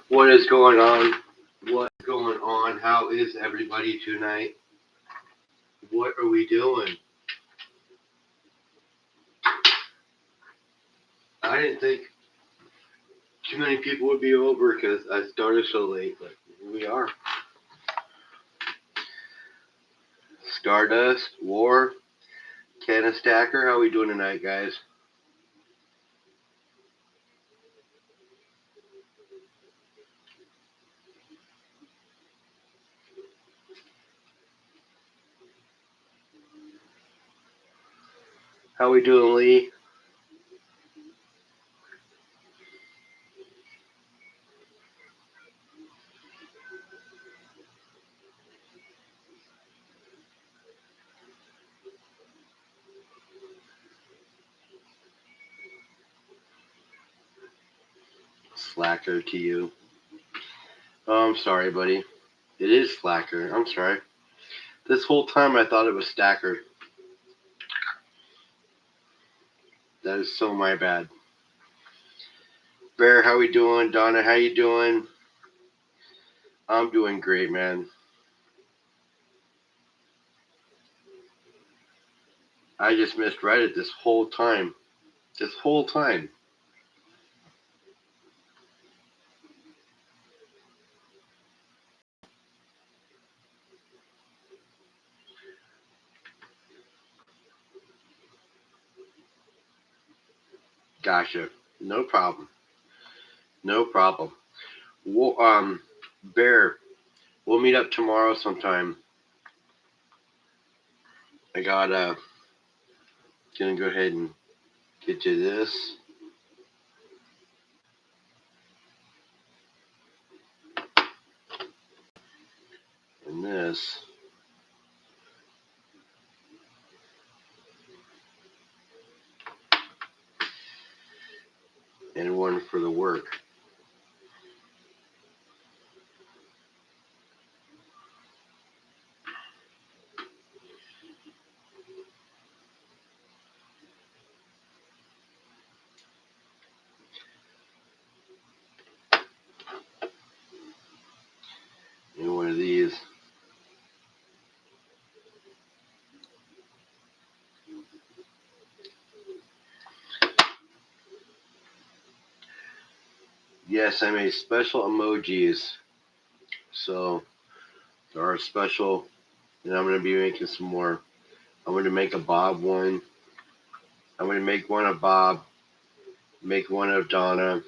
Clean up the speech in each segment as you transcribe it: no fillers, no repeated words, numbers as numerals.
What is going on? What's going on? How is everybody tonight? What are we doing? I didn't think too many people would be over because I started so late, but here we are. Stardust, War, Canna Stacker. How we doing tonight, guys? How we doing, Lee? Slacker to you. Oh, I'm sorry, buddy. It is Slacker. I'm sorry. This whole time I thought it was Stacker. That is so my bad. Bear, how we doing? Donna, how you doing? I'm doing great, man. I just misread it this whole time. This whole time. Gotcha. No problem. No problem. Bear, we'll meet up tomorrow sometime. I gotta gonna go ahead and get you this. And this. And one for the work. And one of these. Yes, I made special emojis. So there are special, and I'm gonna be making some more. I'm gonna make a Bob one. I'm gonna make one of Bob, make one of Donna.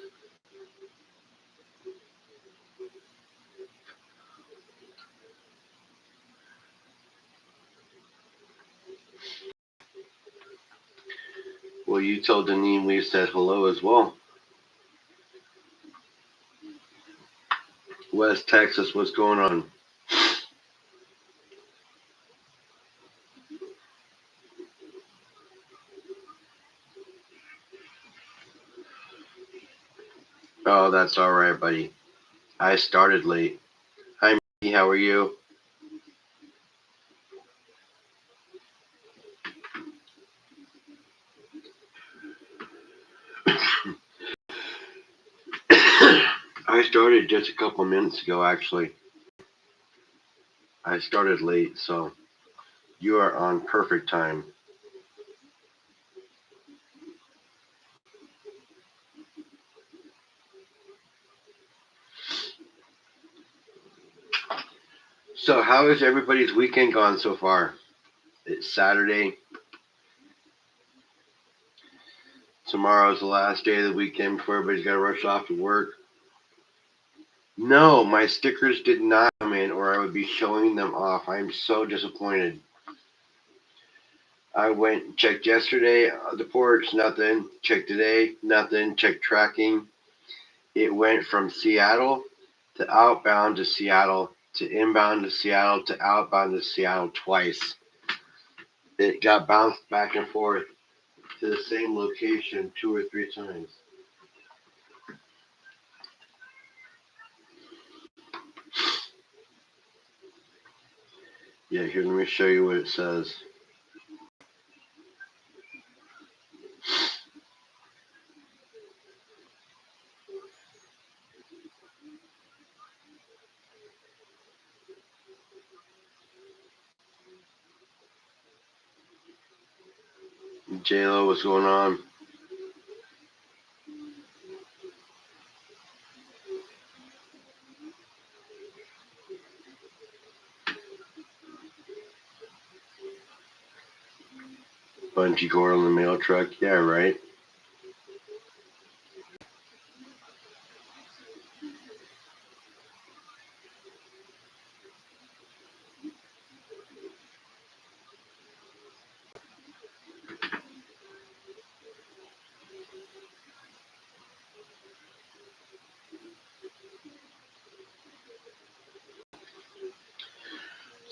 Well, you told Deneen we said hello as well. West Texas, what's going on? Oh, that's all right, buddy. I started late. Hi, Mickey, how are you? I started just a couple minutes ago, actually. I started late, so you are on perfect time. So, how has everybody's weekend gone so far? It's Saturday. Tomorrow's the last day of the weekend before everybody's got to rush off to work. No, my stickers did not come in, or I would be showing them off. I'm so disappointed. I went and checked yesterday the ports, nothing. Checked today, nothing. Checked tracking. It went from Seattle to outbound to Seattle to inbound to Seattle to outbound to Seattle twice. It got bounced back and forth to the same location 2 or 3 times. Yeah, here, let me show you what it says. J-Lo, what's going on? Bungee cord on the mail truck. Yeah, right.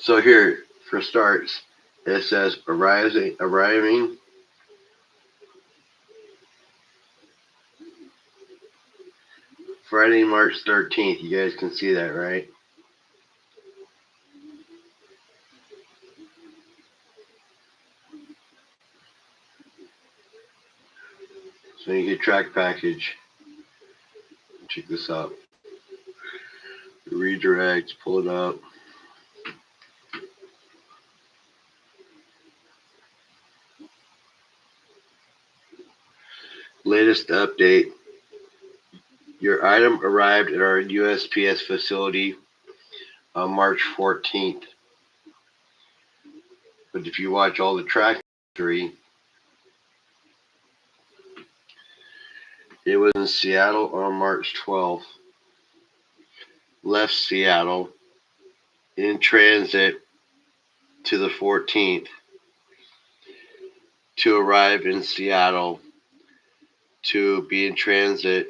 So here, for starts, it says arriving Friday, March 13th. You guys can see that, right? So you get track package. Check this out. Redirect, pull it up. Latest update. Your item arrived at our USPS facility on March 14th. But if you watch all the track history, it was in Seattle on March 12th. Left Seattle in transit to the 14th to arrive in Seattle to be in transit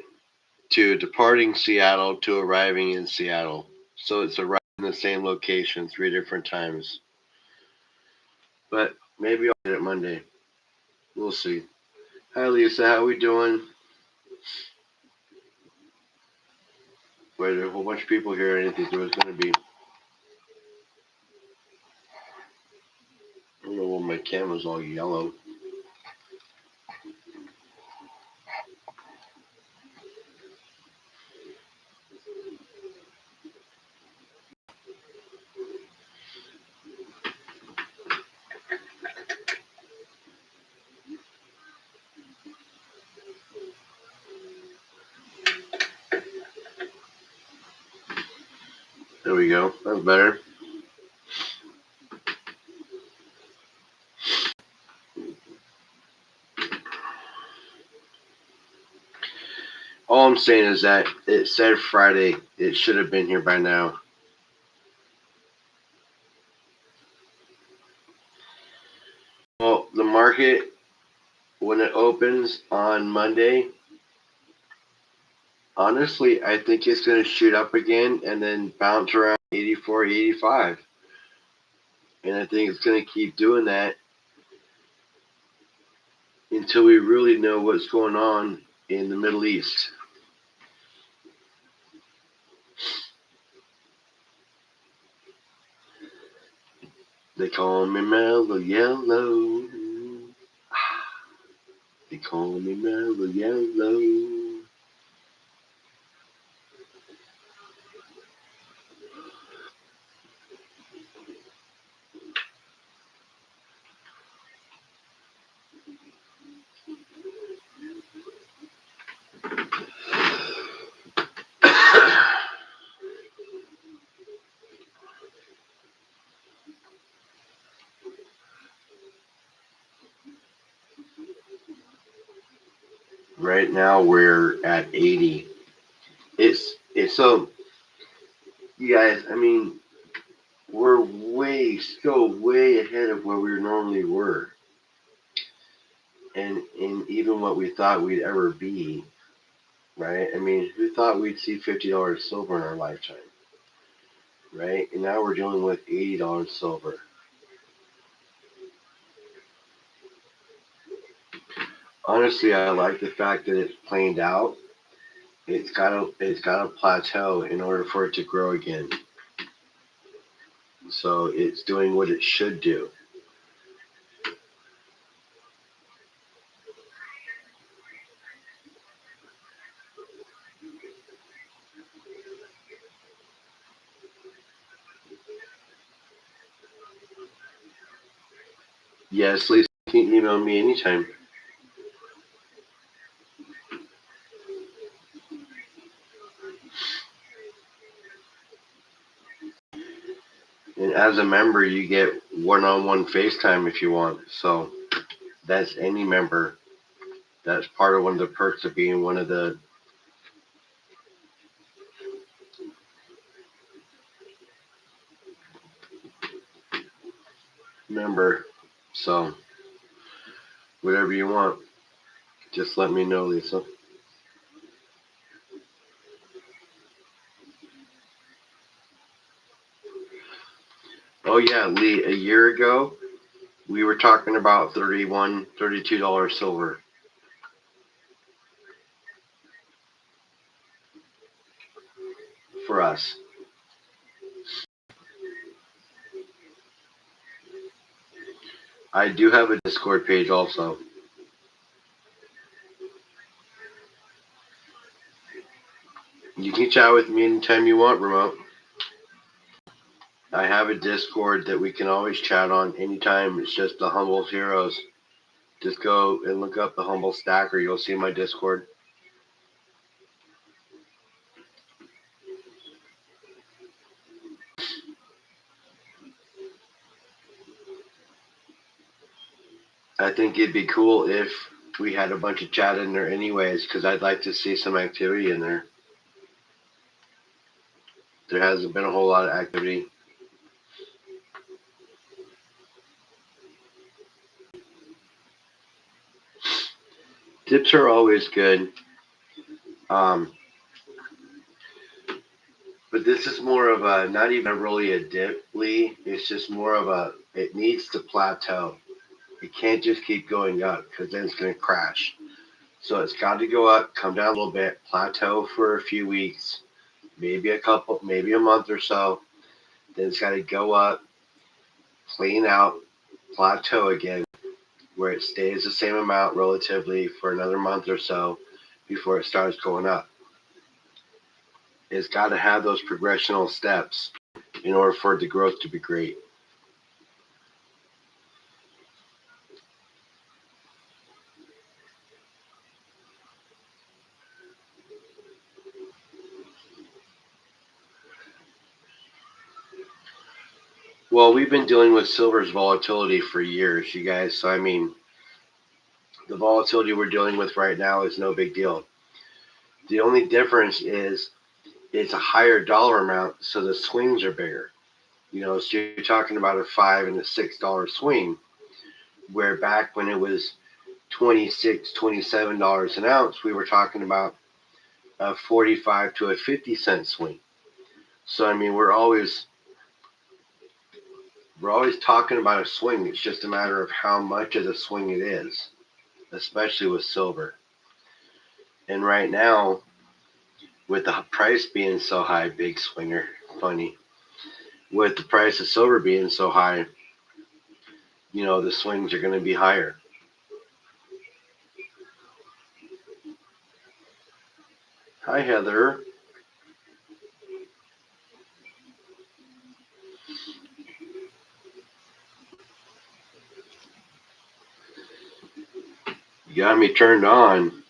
to departing Seattle to arriving in Seattle. So it's arriving in the same location 3 different times. But maybe I'll get it Monday. We'll see. Hi Lisa, how we doing? Wait, a whole bunch of people here. I didn't think there was going to be. I don't know why my camera's all yellow. There we go. That's better. All I'm saying is that it said Friday. It should have been here by now. Well, the market, when it opens on Monday, honestly, I think it's going to shoot up again and then bounce around 84, 85. And I think it's going to keep doing that until we really know what's going on in the Middle East. They call me Mellow Yellow. They call me Mellow Yellow. Right now we're at 80. It's so, you guys, I mean, we're still way ahead of where we normally were. And even what we thought we'd ever be, right? I mean, who thought we'd see $50 silver in our lifetime, right? And now we're dealing with $80 silver. Honestly, I like the fact that it's planed out. It's got a plateau in order for it to grow again. So it's doing what it should do. Yes, Lisa, You can email me anytime. And as a member, you get one-on-one FaceTime if you want. So that's any member. That's part of one of the perks of being one of the member. So whatever you want, just let me know, Lisa. Oh yeah, Lee, a year ago, we were talking about $31, $32 silver for us. I do have a Discord page also. You can chat with me anytime you want, remote. I have a Discord that we can always chat on anytime. It's just the Humble Heroes. Just go and look up the Humble Stacker. You'll see my Discord. I think it'd be cool if we had a bunch of chat in there anyways, because I'd like to see some activity in there. There hasn't been a whole lot of activity. Tips are always good. But this is more of a, not even really a dip, Lee. It's just more of a, it needs to plateau. It can't just keep going up because then it's going to crash. So it's got to go up, come down a little bit, plateau for a few weeks, maybe maybe a month or so. Then it's got to go up, clean out, plateau again, where it stays the same amount relatively for another month or so before it starts going up. It's got to have those progressional steps in order for the growth to be great. Well, we've been dealing with silver's volatility for years, you guys. So, I mean, the volatility we're dealing with right now is no big deal. The only difference is it's a higher dollar amount, so the swings are bigger. You know, so you're talking about a $5 and a $6 swing, where back when it was $26, $27 an ounce, we were talking about a 45 to a 50-cent swing. So I mean, we're always talking about a swing. It's just a matter of how much of the swing it is, especially with silver. And right now, with the price being so high, big swinger, funny. With the price of silver being so high, you know, the swings are going to be higher. Hi, Heather. You got me turned on.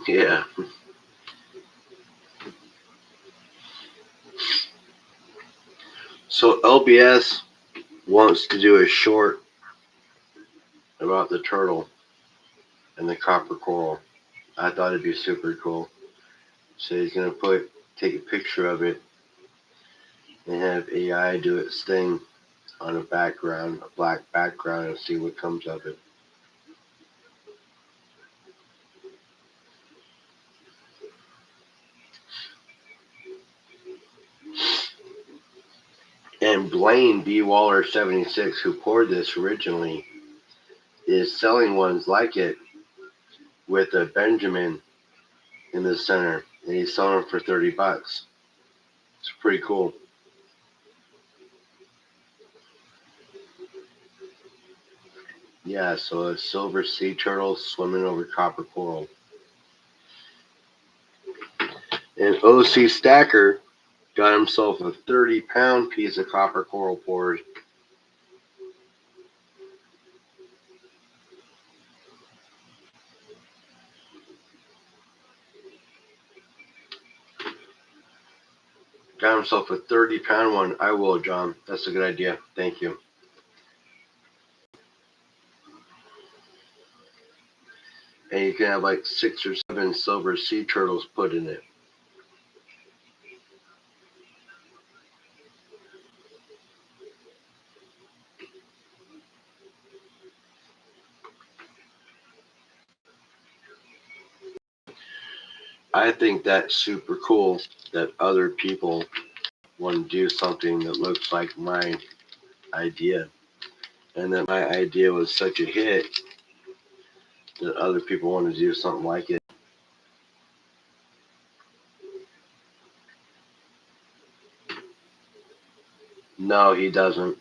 Yeah. So LBS wants to do a short about the turtle and the copper coral. I thought it'd be super cool. So he's gonna take a picture of it and have AI do its thing on a black background, and see what comes of it. And Blaine B. Waller 76, who poured this originally, is selling ones like it with a Benjamin in the center, and he's selling them for $30. It's pretty cool. Yeah, so a silver sea turtle swimming over copper coral. And OC Stacker got himself a 30-pound piece of copper coral poured. Got himself a 30-pound one. I will, John. That's a good idea. Thank you. And you can have like 6 or 7 silver sea turtles put in it. I think that's super cool that other people want to do something that looks like my idea. And that my idea was such a hit that other people want to do something like it. No, he doesn't.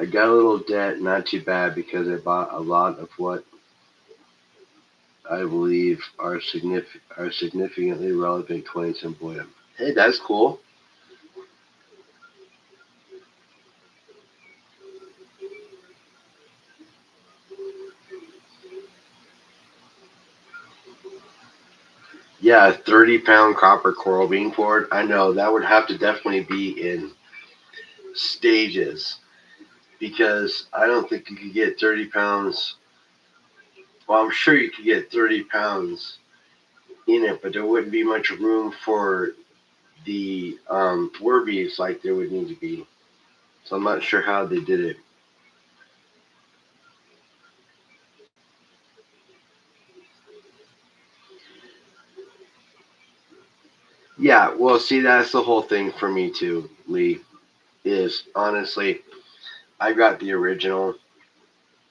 I got a little debt, not too bad, because I bought a lot of what I believe are significantly relevant coins in bullion. Hey, that's cool. Yeah, a 30-pound copper coral being poured. I know that would have to definitely be in stages, because I don't think you could get 30 pounds. Well, I'm sure you could get 30 pounds in it, but there wouldn't be much room for the Werbies like there would need to be. So I'm not sure how they did it. Yeah, well, see, that's the whole thing for me too, Lee, is honestly, I got the original,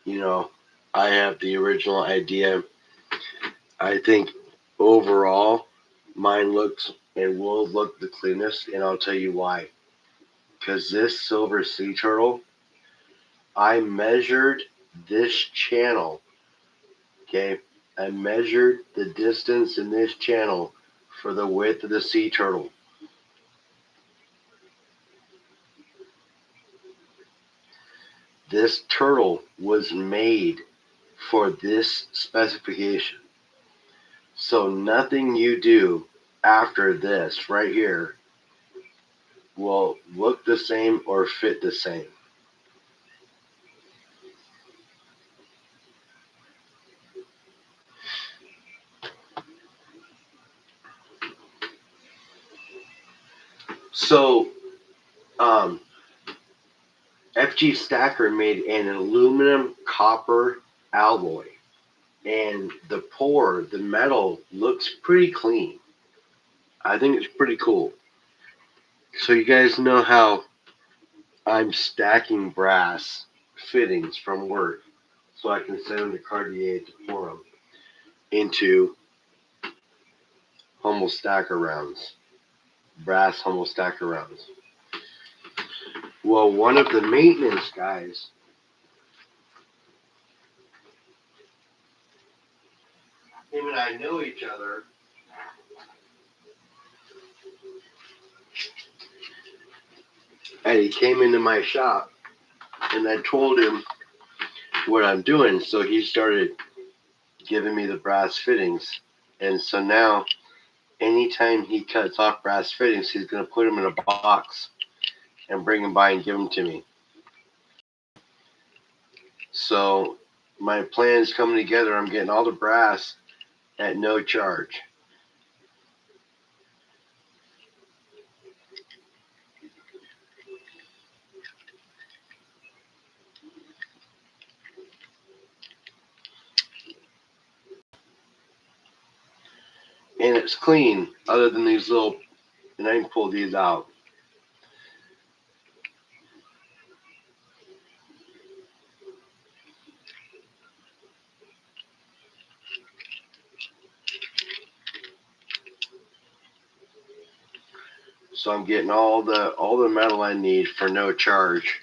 you know, I have the original idea. I think overall, mine looks and will look the cleanest, and I'll tell you why. Because this silver sea turtle, I measured this channel, okay? I measured the distance in this channel for the width of the sea turtle. This turtle was made for this specification. So nothing you do after this right here will look the same or fit the same. So FG Stacker made an aluminum copper alloy, and the pour, the metal looks pretty clean. I think it's pretty cool. So you guys know how I'm stacking brass fittings from work so I can send them to Cartier to pour them into Hummel stacker rounds, brass Hummel stacker rounds. Well, one of the maintenance guys, him and I know each other, and he came into my shop, and I told him what I'm doing, so he started giving me the brass fittings. And so now, anytime he cuts off brass fittings, he's going to put them in a box and bring them by and give them to me. So my plan's coming together. I'm getting all the brass at no charge. it's clean other than these little, and I can pull these out. So I'm getting all the metal I need for no charge,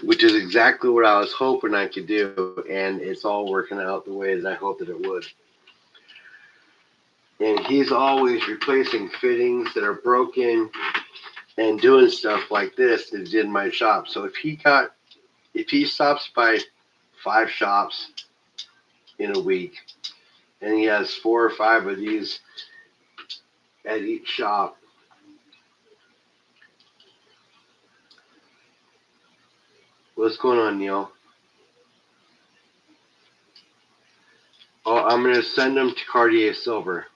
which is exactly what I was hoping I could do, and it's all working out the way that I hoped that it would. And he's always replacing fittings that are broken and doing stuff like this that did in my shop. So if he stops by 5 shops in a week and he has 4 or 5 of these at each shop, what's going on, Neil? Oh, I'm going to send them to Cartier Silver.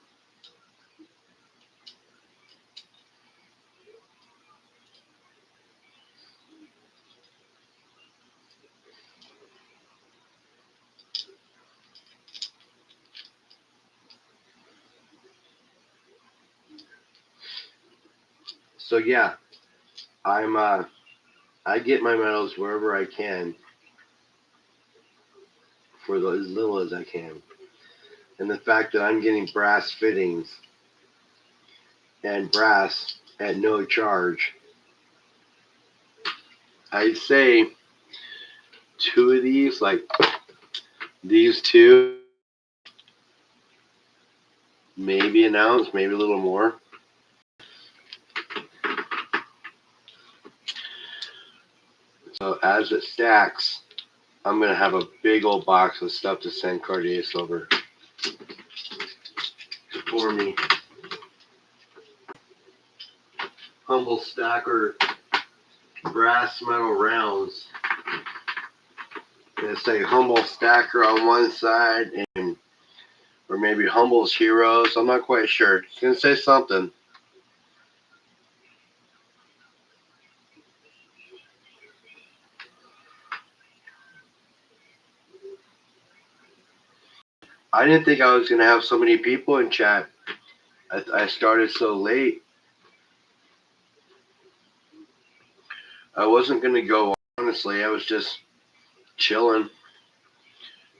So yeah, I get my metals wherever I can for as little as I can. And the fact that I'm getting brass fittings and brass at no charge, I'd say 2 of these, like these 2, maybe an ounce, maybe a little more. So as it stacks, I'm going to have a big old box of stuff to send Cartier Silver for me. Humble Stacker brass metal rounds. They say Humble Stacker on one side, and or maybe Humble's Heroes. I'm not quite sure. It's going to say something. I didn't think I was going to have so many people in chat. I started so late. I wasn't going to go, honestly. I was just chilling.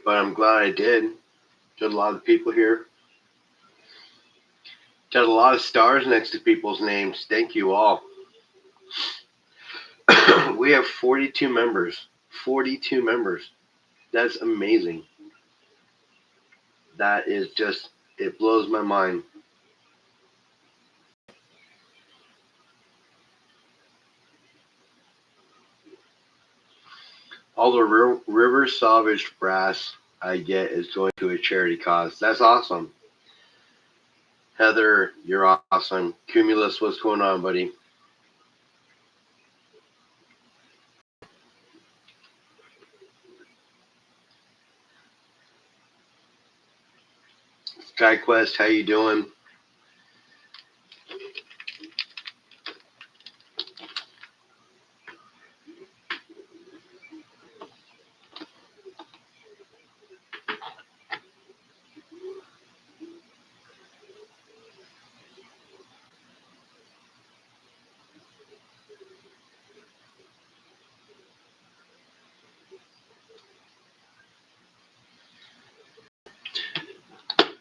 But I'm glad I did. There's a lot of people here. There's a lot of stars next to people's names. Thank you all. We have 42 members. 42 members. That's amazing. That is just, it blows my mind. All the river salvaged brass I get is going to a charity cause. That's awesome. Heather, you're awesome. Cumulus, what's going on, buddy? SkyQuest, how you doing?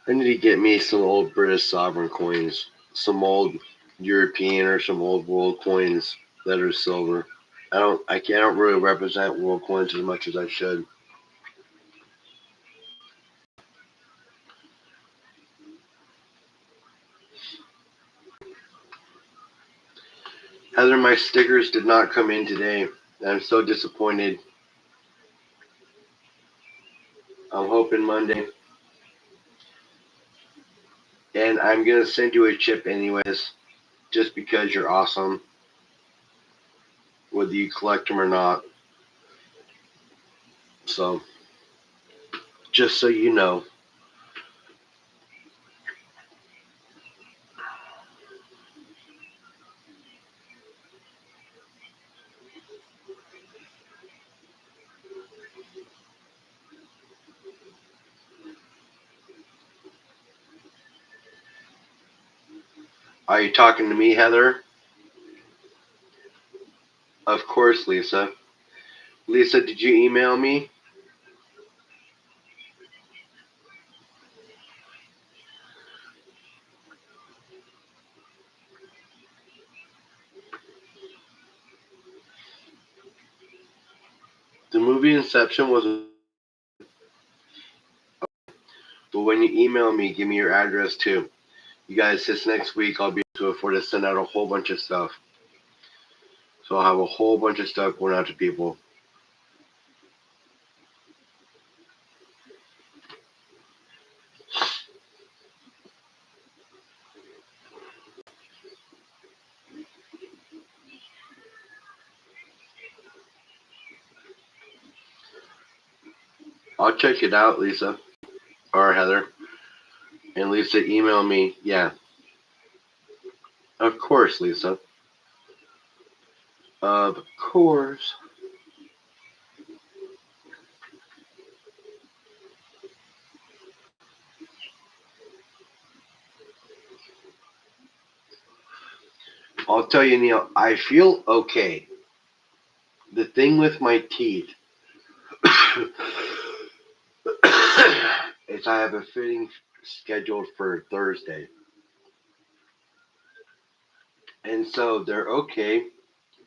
I need to get me some old British sovereign coins, some old European or some old world coins that are silver. I don't really represent world coins as much as I should. Heather, my stickers did not come in today. I'm so disappointed. I'm hoping Monday. And I'm going to send you a chip anyways, just because you're awesome, whether you collect them or not. So, just so you know. Are you talking to me, Heather? Of course, Lisa. Lisa, did you email me? The movie Inception was, but when you email me, give me your address too. You guys, this next week I'll be able to afford to send out a whole bunch of stuff. So I'll have a whole bunch of stuff going out to people. I'll check it out, Lisa. Or Heather. And Lisa, email me. Yeah. Of course, Lisa. Of course. I'll tell you, Neil, I feel okay. The thing with my teeth is I have a fitting scheduled for Thursday. And so they're okay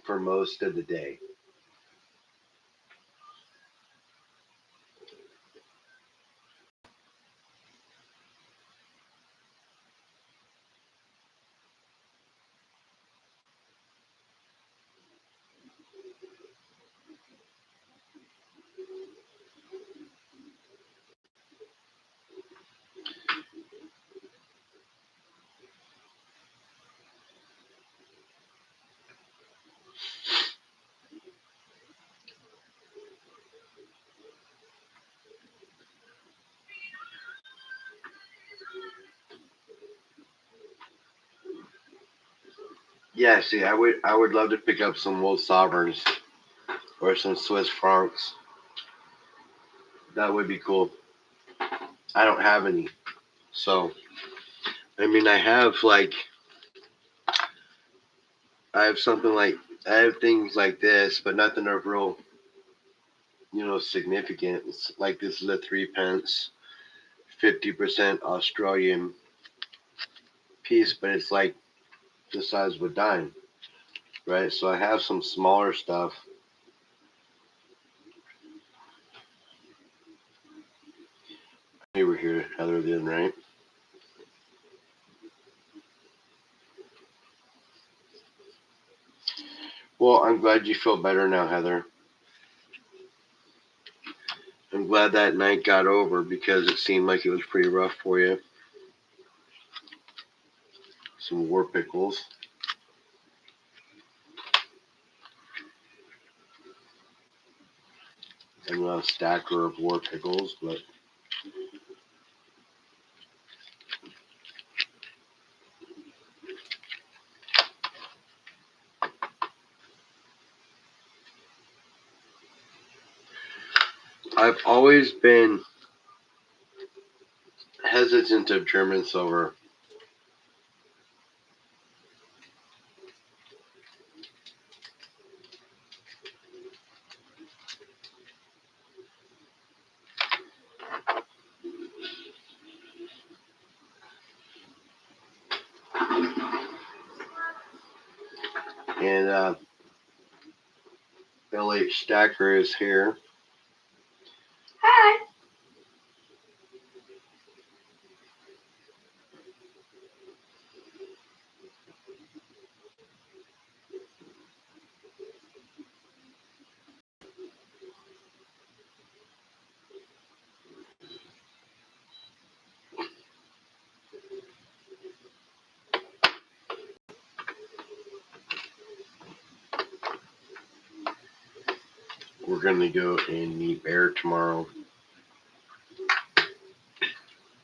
for most of the day. Yeah, see, I would love to pick up some old sovereigns or some Swiss francs. That would be cool. I don't have any. So, I mean, I have something like, I have things like this, but nothing of real, significant. It's like this is a 3 pence, 50% Australian piece, but it's like the size of a dime, right? So I have some smaller stuff. You were here, Heather, then, right? Well, I'm glad you feel better now, Heather. I'm glad that night got over because it seemed like it was pretty rough for you. Some war pickles. I'm not a stacker of war pickles, but I've always been hesitant of German silver. And LH Stacker is here. Hi. We're going to go and meet Bear tomorrow.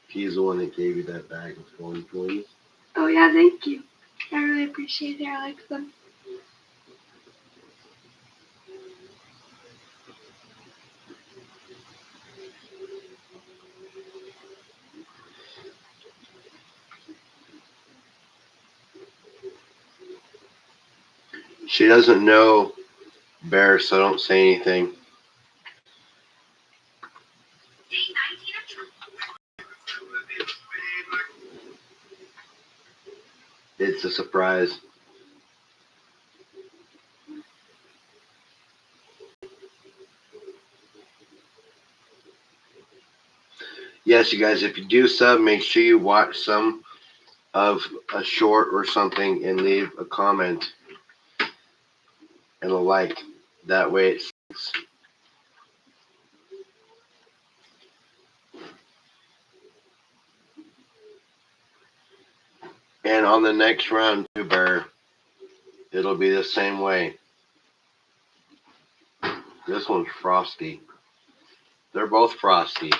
He's the one that gave you that bag of phone coins. Oh yeah, thank you. I really appreciate it. I like them. She doesn't know Bear, so don't say anything. It's a surprise. Yes, you guys, if you do sub, make sure you watch some of a short or something and leave a comment and a like. That way it's. And on the next round, too, Bear, it'll be the same way. This one's frosty. They're both frosty.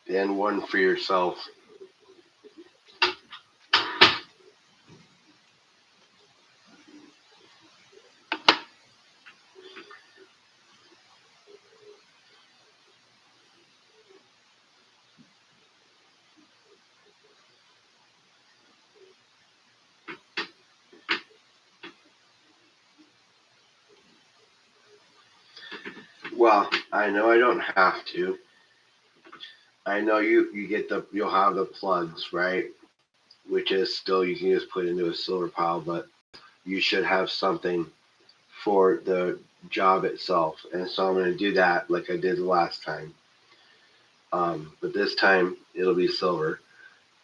And one for yourself. Well, I know I don't have to. I know you get you'll have the plugs, right? Which is still, you can just put into a silver pile, but you should have something for the job itself. And so I'm going to do that like I did the last time. But this time it'll be silver.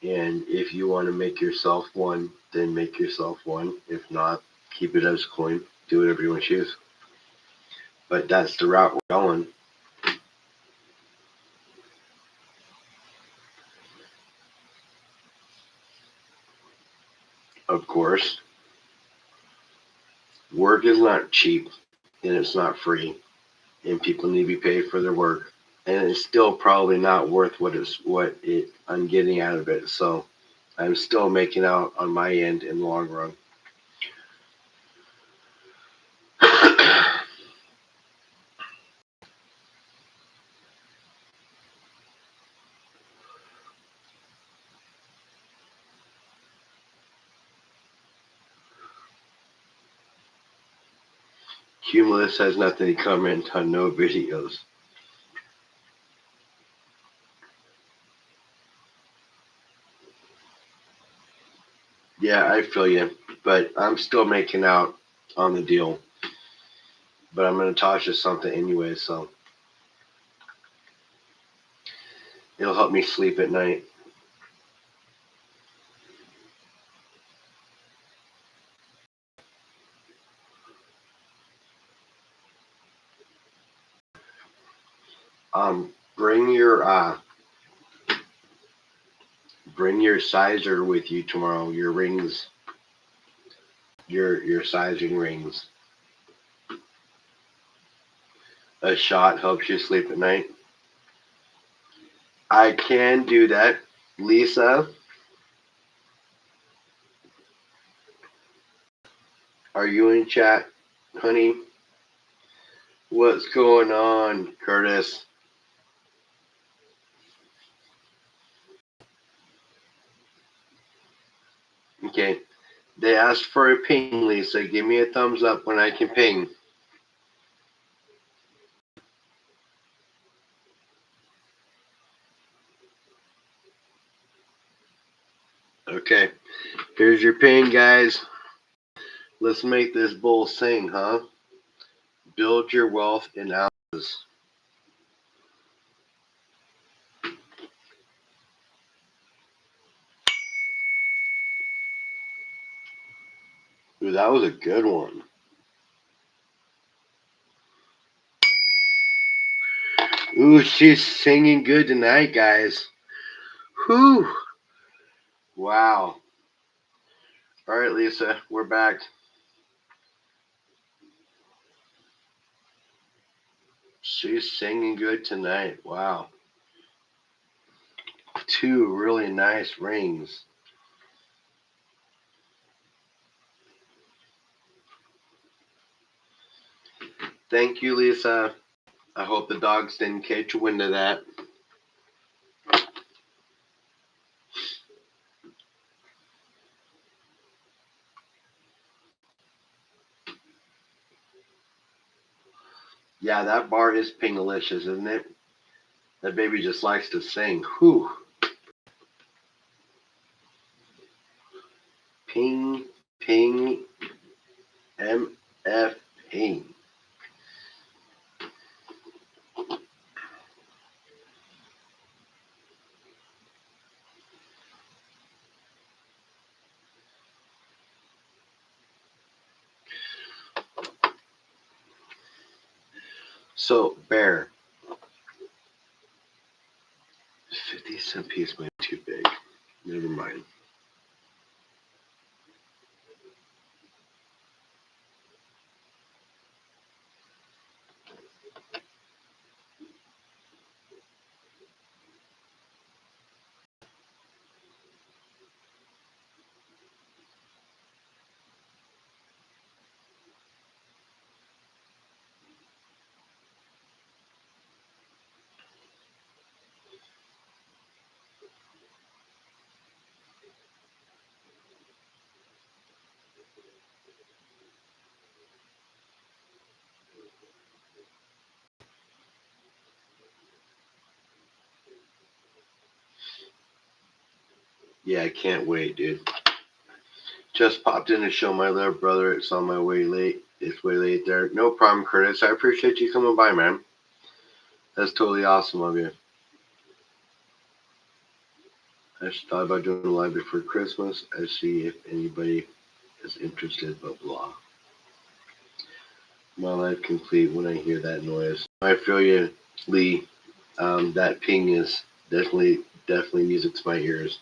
And if you want to make yourself one, then make yourself one. If not, keep it as coin. Do whatever you want to choose. But that's the route we're going. Of course, work is not cheap and it's not free. And people need to be paid for their work. And it's still probably not worth what I'm getting out of it. So I'm still making out on my end in the long run. Cumulus has nothing to comment on, no videos. Yeah, I feel you, but I'm still making out on the deal. But I'm going to toss you something anyway, so it'll help me sleep at night. Bring your sizer with you tomorrow. Your rings, your sizing rings. A shot helps you sleep at night. I can do that, Lisa. Are you in chat, honey? What's going on, Curtis? Okay. They asked for a ping, Lisa. Give me a thumbs up when I can ping. Okay. Here's your ping, guys. Let's make this bull sing, huh? Build your wealth in ounces. Ooh, that was a good one. Ooh, she's singing good tonight, guys. Whew. Wow. All right, Lisa, we're back. She's singing good tonight. Wow. 2 really nice rings. Thank you, Lisa. I hope the dogs didn't catch wind of that. Yeah, that bar is pingalicious, isn't it? That baby just likes to sing. Whew. Ping, ping, MF ping. So, Bear, 50-cent piece might be too big. Never mind. Yeah, I can't wait, dude. Just popped in to show my little brother it's on my way late. It's way late there. No problem, Curtis. I appreciate you coming by, man. That's totally awesome of you. I just thought about doing a live before Christmas. I see if anybody is interested, but blah. My life complete when I hear that noise. I feel you, Lee. That ping is definitely music to my ears.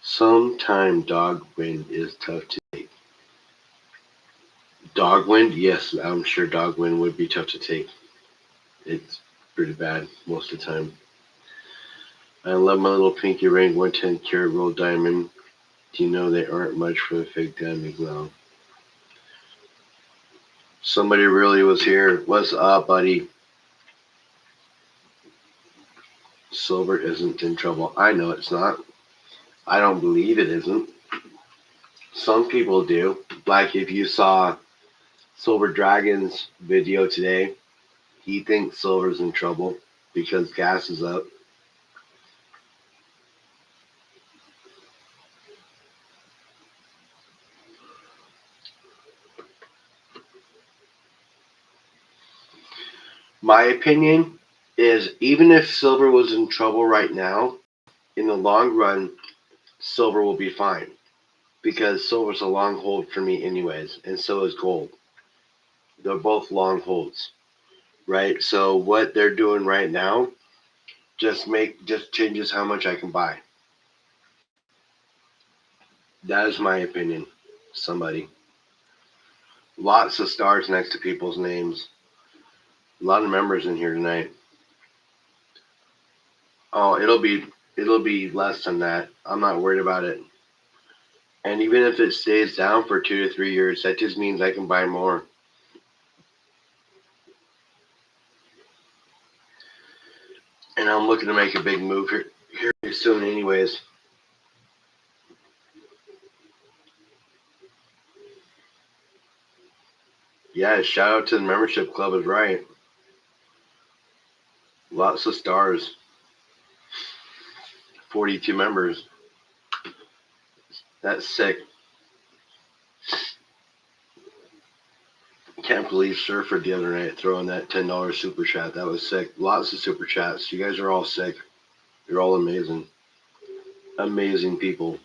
Sometime dog wind is tough to take. Dog wind? Yes, I'm sure dog wind would be tough to take. It's pretty bad most of the time. I love my little pinky ring, 110 karat rolled diamond. Do you know they aren't much for the fake diamond glow? Somebody really was here. What's up, buddy? Silver isn't in trouble. I know it's not. I don't believe it isn't. Some people do. Like if you saw Silver Dragon's video today, he thinks Silver's in trouble because gas is up. My opinion is even if Silver was in trouble right now, in the long run, Silver will be fine because Silver's a long hold for me anyways, and so is gold. They're both long holds, right? So what they're doing right now just changes how much I can buy. That is my opinion. Somebody. Lots of stars next to people's names. A lot of members in here tonight. Oh, it'll be less than that. I'm not worried about it. And even if it stays down for 2 to 3 years, that just means I can buy more. And I'm looking to make a big move here soon anyways. Yeah, shout out to the membership club is right. Lots of stars. 42 members. That's sick. Can't believe Surfer the other night throwing that $10 super chat. That was sick. Lots of super chats. You guys are all sick. You're all amazing. Amazing people.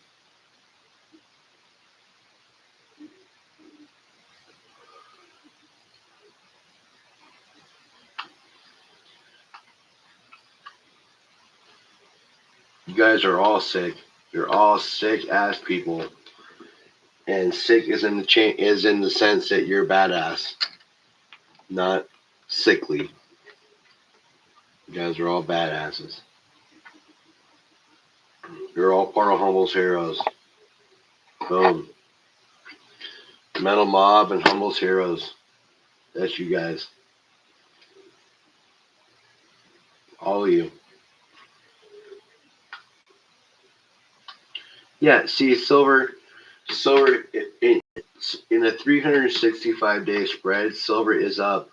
You guys are all sick. You're all sick ass people. And sick is in the sense that you're badass, not sickly. You guys are all badasses. You're all part of Humble's Heroes. Boom. Metal Mob and Humble's Heroes. That's you guys. All of you. Yeah, see, silver in a 365-day spread, silver is up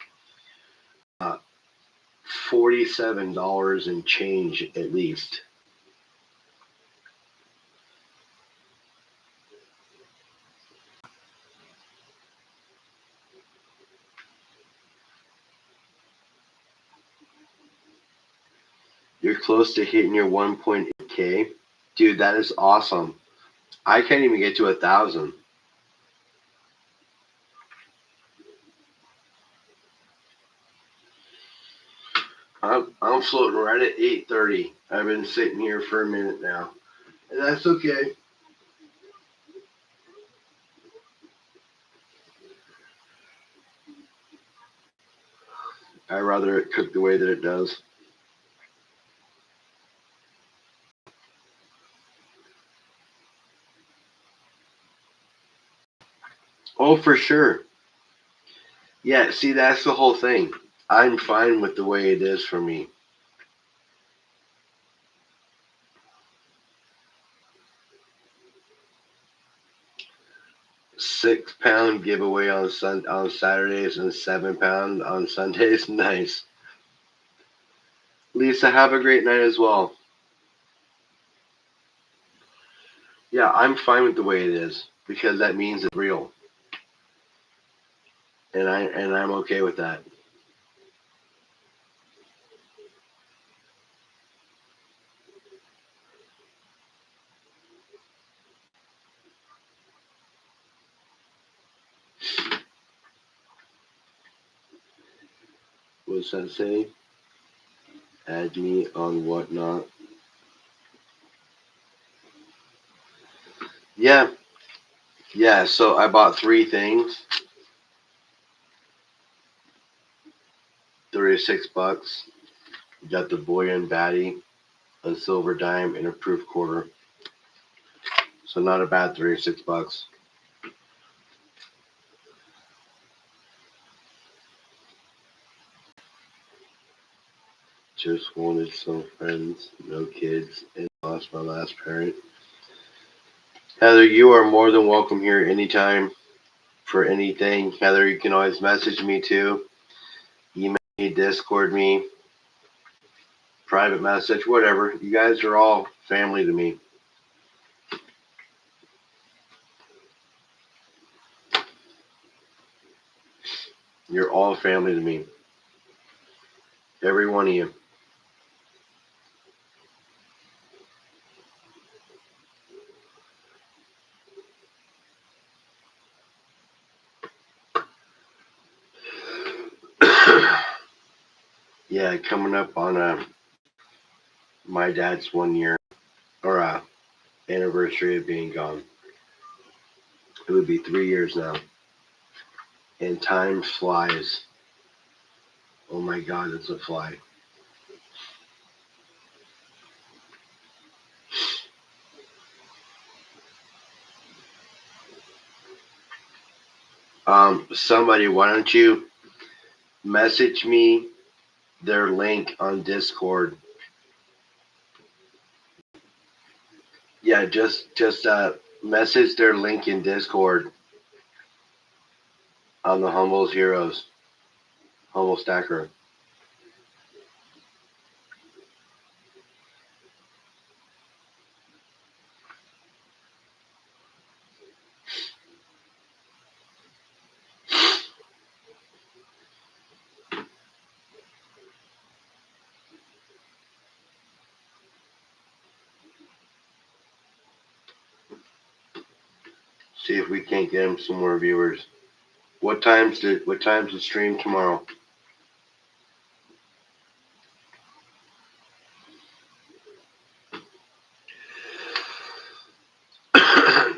$47 and change at least. You're close to hitting your 1.8K. Dude, that is awesome. I can't even get to 1,000. I'm floating right at 8:30. I've been sitting here for a minute now. And that's okay. I'd rather it cook the way that it does. Oh, for sure. Yeah, see, that's the whole thing. I'm fine with the way it is for me. £6 giveaway on Saturdays and £7 on Sundays. Nice. Lisa, have a great night as well. Yeah, I'm fine with the way it is because that means it's real, and I'm okay with that. What's that say? Add me on Whatnot. Yeah, yeah. So I bought 3 things. $36. Got the bullion baddie, a silver dime, and a proof quarter. So not a bad $36. Just wanted some friends, no kids, and lost my last parent. Heather, you are more than welcome here anytime for anything. Heather, you can always message me too. Email me, Discord me, private message, whatever. You guys are all family to me. You're all family to me. Every one of you. Yeah, coming up on my dad's 1 year or anniversary of being gone. It would be 3 years now. And time flies. Oh my God, it's a fly. Somebody, why don't you message me their link on Discord? Yeah, just message their link in Discord on the Humble's Heroes, Humble Stacker. See if we can't get them some more viewers. What time's the stream tomorrow?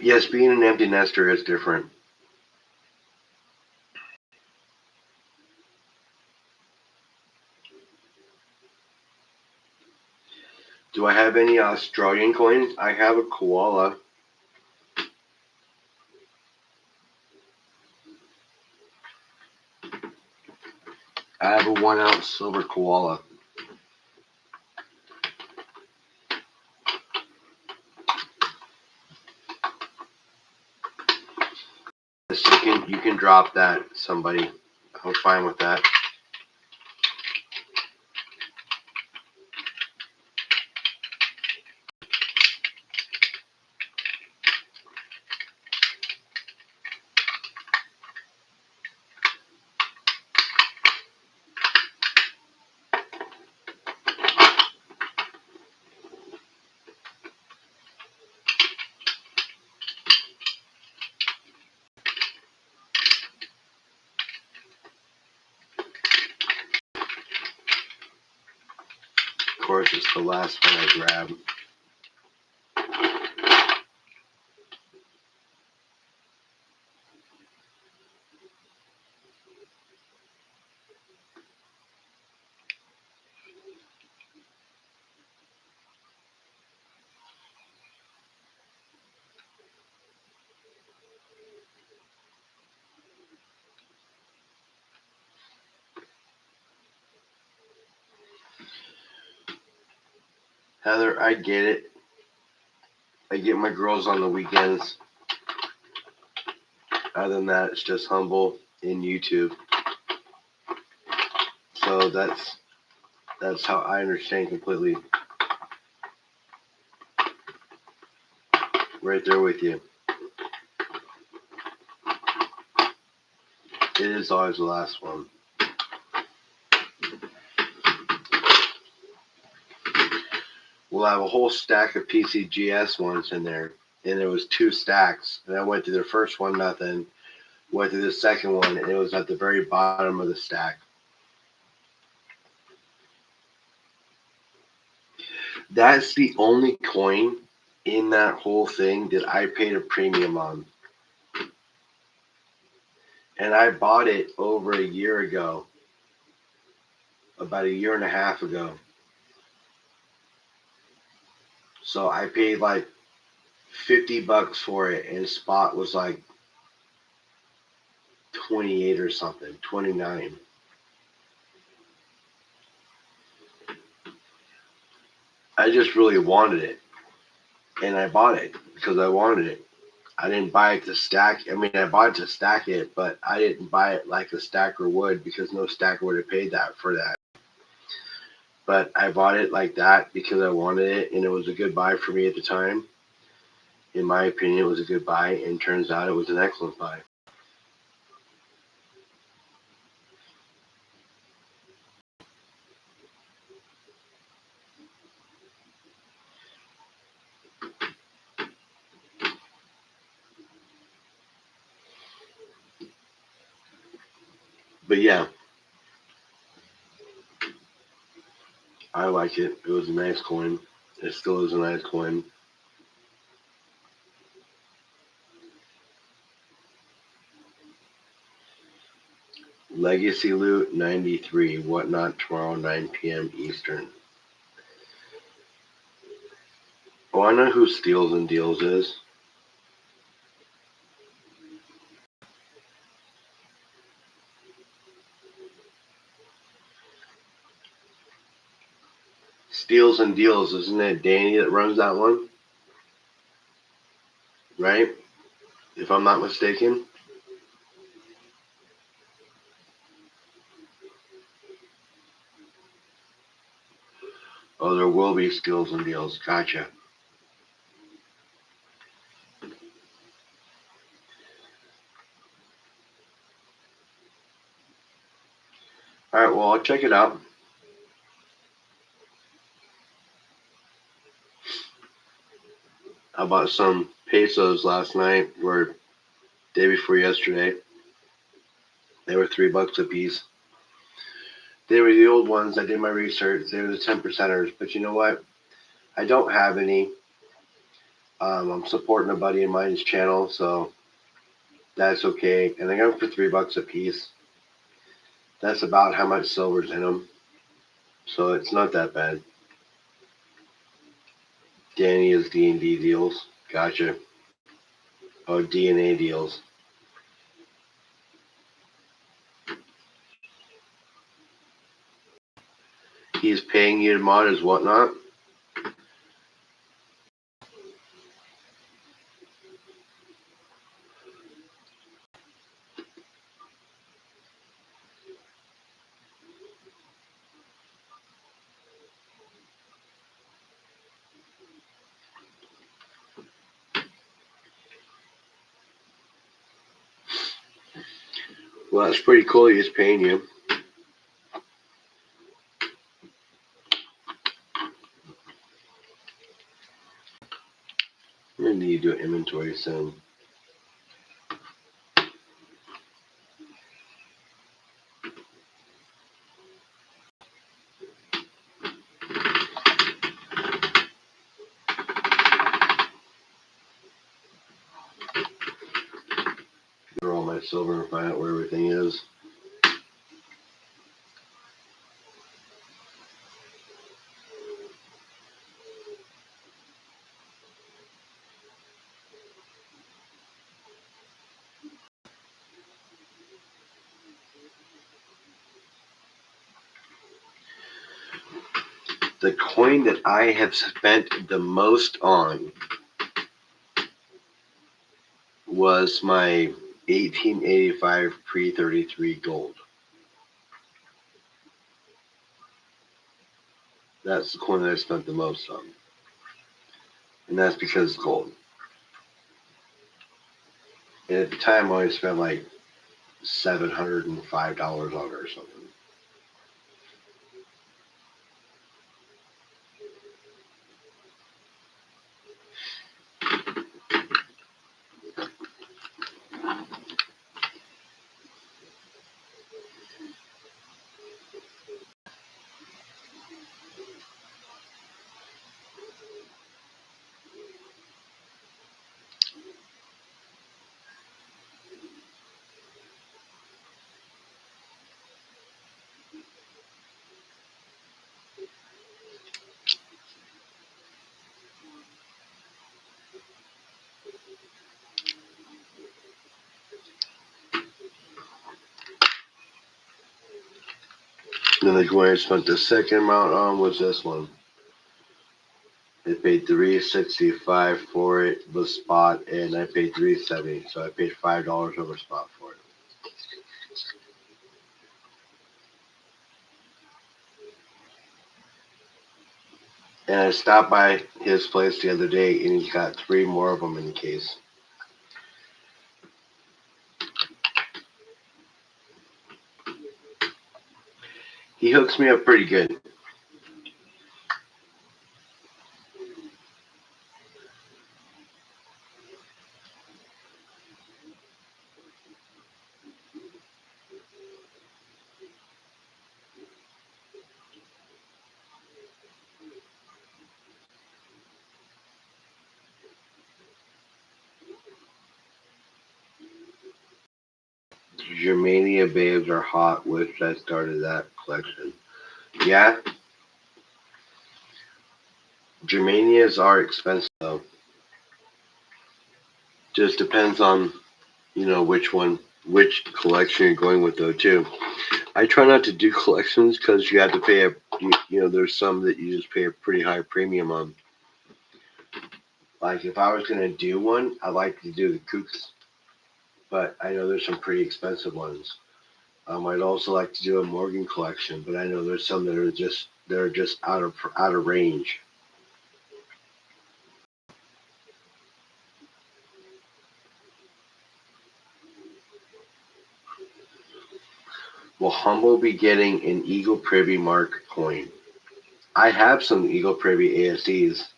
Yes, being an empty nester is different. Do I have any Australian coins? I have a koala. I have a 1 ounce silver koala. You can drop that, somebody. I'm fine with that. Of course, it's the last one I grab. Heather, I get it. I get my girls on the weekends. Other than that, it's just humble in YouTube. So that's how I understand completely. Right there with you. It is always the last one. We'll have a whole stack of PCGS ones in there. And there was 2 stacks. And I went through the first one, nothing. Went through the second one, and it was at the very bottom of the stack. That's the only coin in that whole thing that I paid a premium on. And I bought it over a year ago. About a year and a half ago. So I paid like $50 for it, and spot was like 28 or something, 29. I just really wanted it, and I bought it because I wanted it. I didn't buy it to stack. I mean, I bought it to stack it, but I didn't buy it like a stacker would, because no stacker would have paid that for that. But I bought it like that because I wanted it, and it was a good buy for me at the time. In my opinion, it was a good buy, and turns out it was an excellent buy. But yeah, I like it. It was a nice coin. It still is a nice coin. Legacy Loot 93. Whatnot tomorrow, 9 p.m. Eastern. Oh, I know who Steals and Deals is. Steals and Deals, isn't it Danny that runs that one? Right? If I'm not mistaken. Oh, there will be Steals and Deals. Gotcha. Alright, well, I'll check it out. I bought some pesos last night, or day before yesterday. They were $3 a piece. They were the old ones. I did my research. They were the 10%ers. But you know what? I don't have any. I'm supporting a buddy of mine's channel, so that's okay. And I got them for $3 a piece. That's about how much silver's in them. So it's not that bad. Danny is D&D deals. Gotcha. Oh, DNA deals. He's paying you to mod his whatnot. Well, that's pretty cool. He's paying you. I'm gonna need to do an inventory soon. Throw all my silver and find out where everything is. The coin that I have spent the most on was my 1885 pre-33 gold. That's the coin that I spent the most on. And that's because it's gold. And at the time, I only spent like $705 on it or something. And then the coin I spent the second amount on was this one. I paid $365 for it, the spot, and I paid $370. So I paid $5 over spot for it. And I stopped by his place the other day, and he's got 3 more of them in the case. He hooks me up pretty good. Germania babes are hot, which I started that collection. Yeah, Germanias are expensive though. Just depends on, which collection you're going with though too. I try not to do collections because you have to pay there's some that you just pay a pretty high premium on. Like if I was gonna do one, I'd like to do the Kooks, but I know there's some pretty expensive ones. I'd also like to do a Morgan collection, but I know there's some that are just out of range. Will Humble be getting an Eagle Privy Mark coin? I have some Eagle Privy ASDs.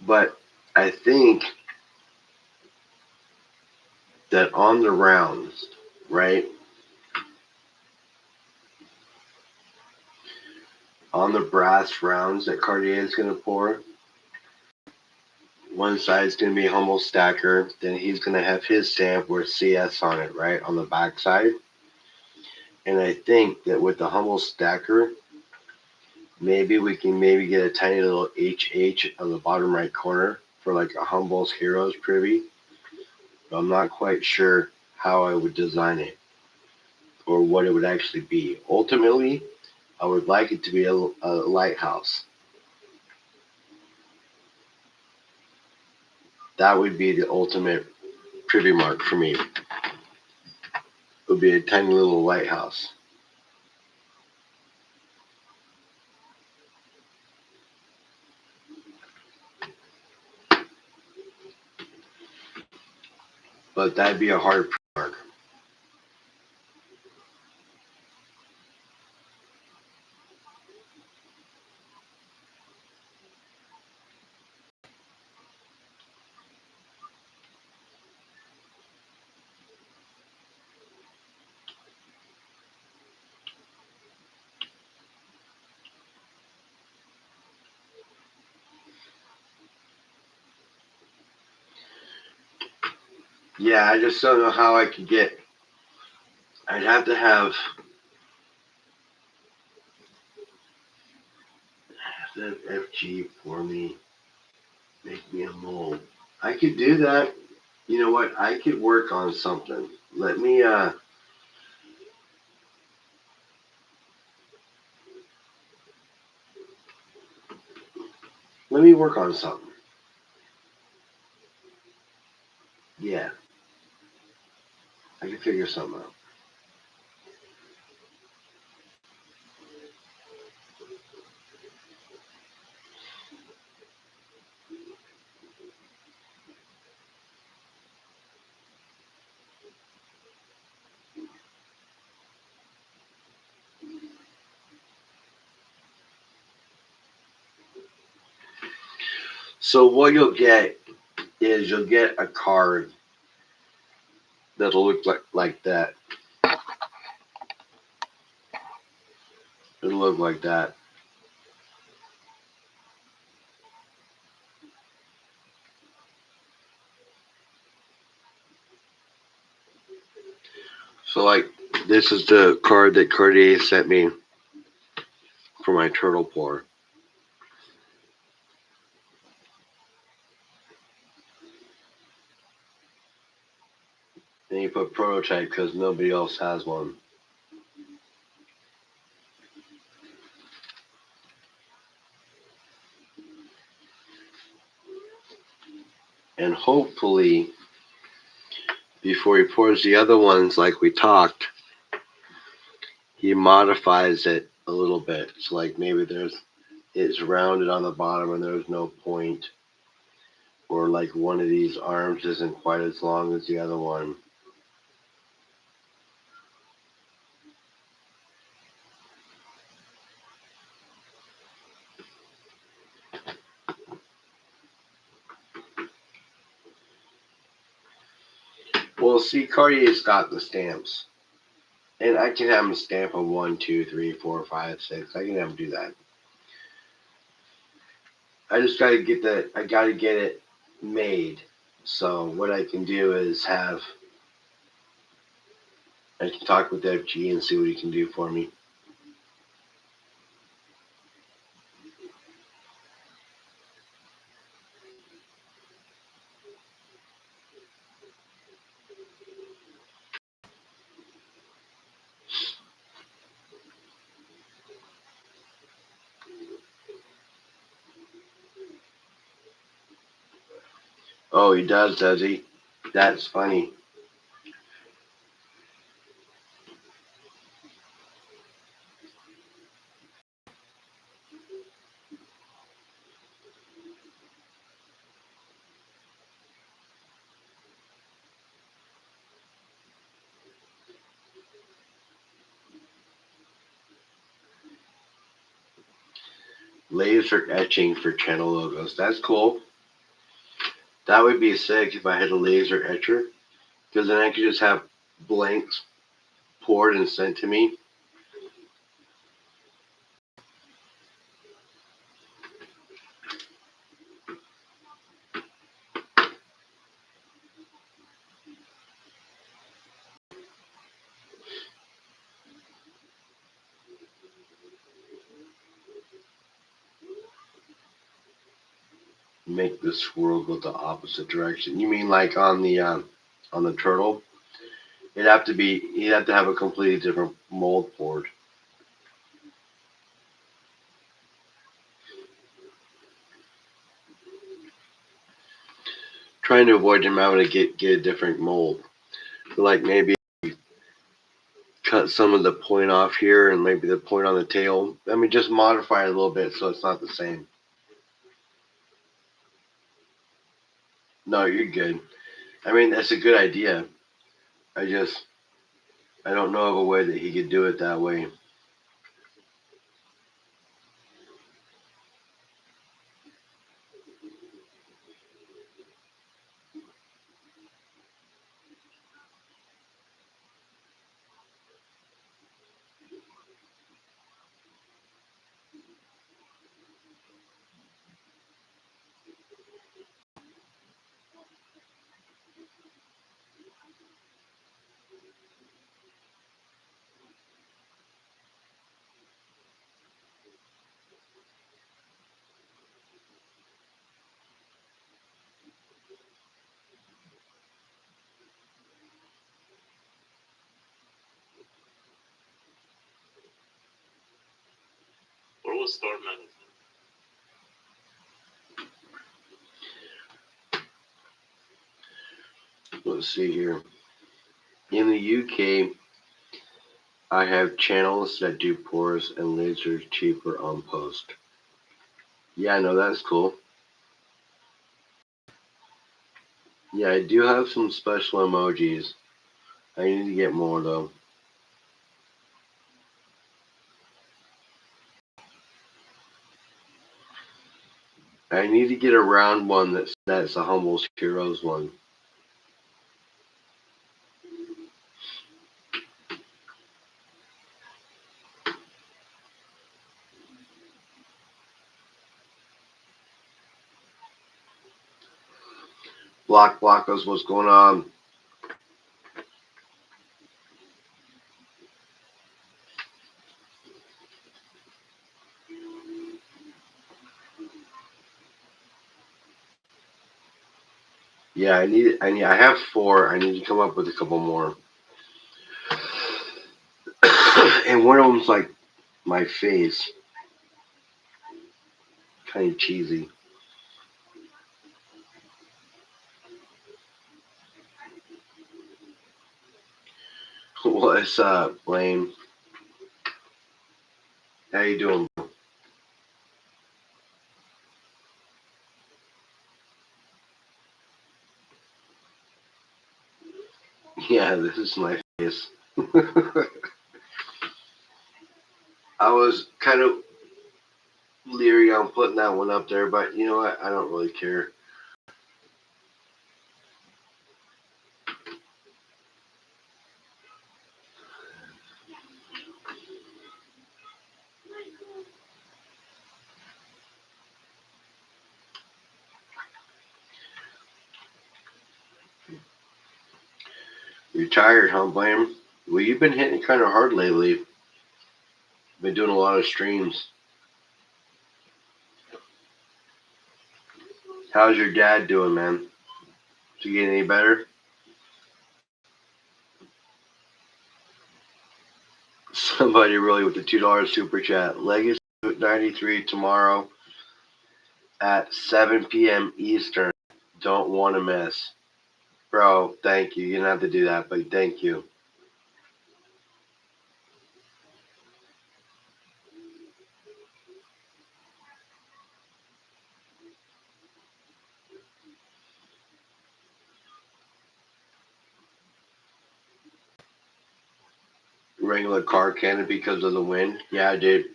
But I think that on the rounds, right? On the brass rounds that Cartier is going to pour, one side is going to be Humble Stacker. Then he's going to have his stamp with CS on it, right? On the back side. And I think that with the Humble Stacker, maybe we can get a tiny little HH on the bottom right corner for like a Humble's Heroes privy. But I'm not quite sure how I would design it or what it would actually be. Ultimately, I would like it to be a lighthouse. That would be the ultimate privy mark for me. It would be a tiny little lighthouse. But that'd be a hard mark. Yeah, I just don't know how I could get. I'd have to have FG for me, make me a mold. I could do that. You know what? I could work on something. Let me work on something. Yeah, I can figure something out. So what you'll get is you'll get a card that'll look like that. It'll look like that. So like this is the card that Cartier sent me for my turtle pour. And you put prototype because nobody else has one. And hopefully, before he pours the other ones like we talked, he modifies it a little bit. So like maybe it's rounded on the bottom and there's no point. Or like one of these arms isn't quite as long as the other one. Well, see, Cartier's got the stamps. And I can have him stamp a 1, 2, 3, 4, 5, 6. I can have him do that. I just gotta get it made. So what I can do is I can talk with FG and see what he can do for me. Oh, he does he? That's funny. Laser etching for channel logos. That's cool. That would be sick if I had a laser etcher because then I could just have blanks poured and sent to me. Make the swirl go the opposite direction. You mean like on the turtle? You'd have to have a completely different mold poured. Trying to avoid him having to get a different mold. Like maybe cut some of the point off here and maybe the point on the tail. I mean, just modify it a little bit so it's not the same. No, you're good. I mean, that's a good idea. I don't know of a way that he could do it that way. Where was store management? Let's see here. In the UK, I have channels that do pours and lasers cheaper on post. Yeah, no, that's cool. Yeah, I do have some special emojis. I need to get more though. I need to get a round one that's a Humble Heroes one. Blockos, what's going on? Yeah, I have 4. I need to come up with a couple more. And one of them's like my face. Kind of cheesy. What's up, Blaine? How you doing? Yeah, this is my face. I was kind of leery on putting that one up there, but you know what? I don't really care. You're tired, huh, Blaine? Well, you've been hitting kind of hard lately. Been doing a lot of streams. How's your dad doing, man? Is he getting any better? Somebody really with the $2 super chat. Legacy 93 tomorrow at 7 p.m. Eastern. Don't want to miss. Bro, thank you. You didn't have to do that, but thank you. Regular car canopy because of the wind. Yeah, dude.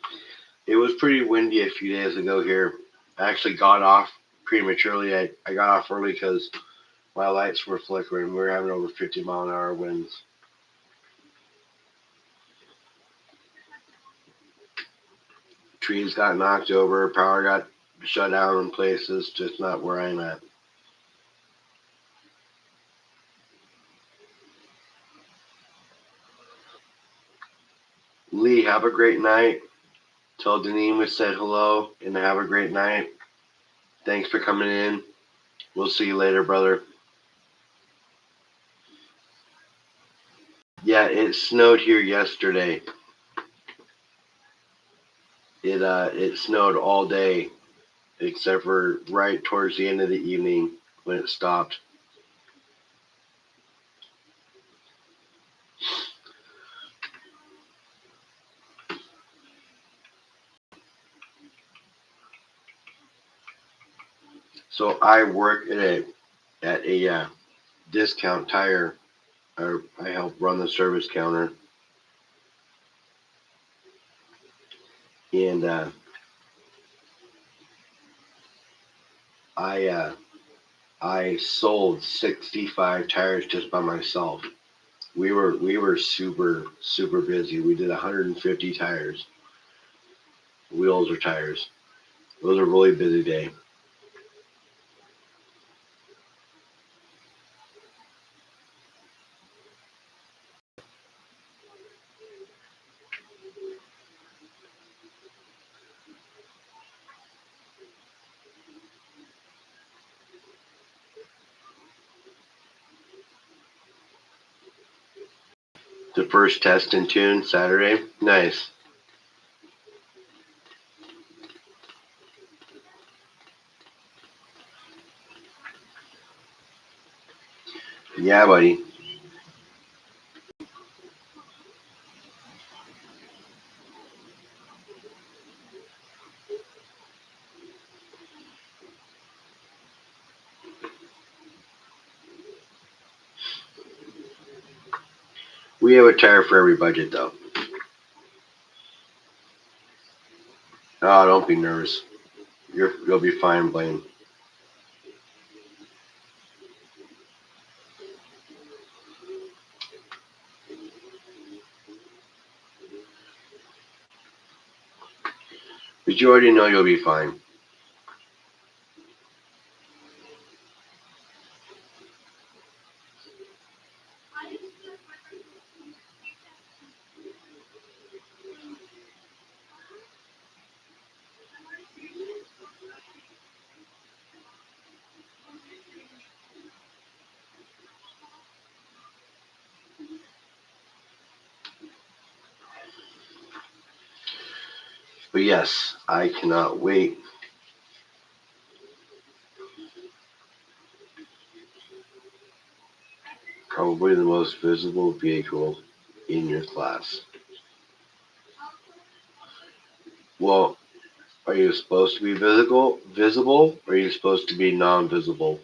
It was pretty windy a few days ago here. I actually got off prematurely. I got off early because My lights were flickering. We were having over 50-mile-an-hour winds. Trees got knocked over. Power got shut down in places. Just not where I'm at. Lee, have a great night. Tell Deneen we said hello and have a great night. Thanks for coming in. We'll see you later, brother. Yeah, it snowed here yesterday. It snowed all day except for right towards the end of the evening when it stopped. So I work at a discount tire. I help run the service counter, and I sold 65 tires just by myself. We were super busy. We did 150 tires, wheels or tires. It was a really busy day. The first test in tune Saturday. Nice. Yeah, buddy. We have a tire for every budget, though. Oh, don't be nervous. You'll be fine, Blaine. But you already know you'll be fine. But yes, I cannot wait. Probably the most visible vehicle in your class. Well, are you supposed to be visible, or are you supposed to be non-visible?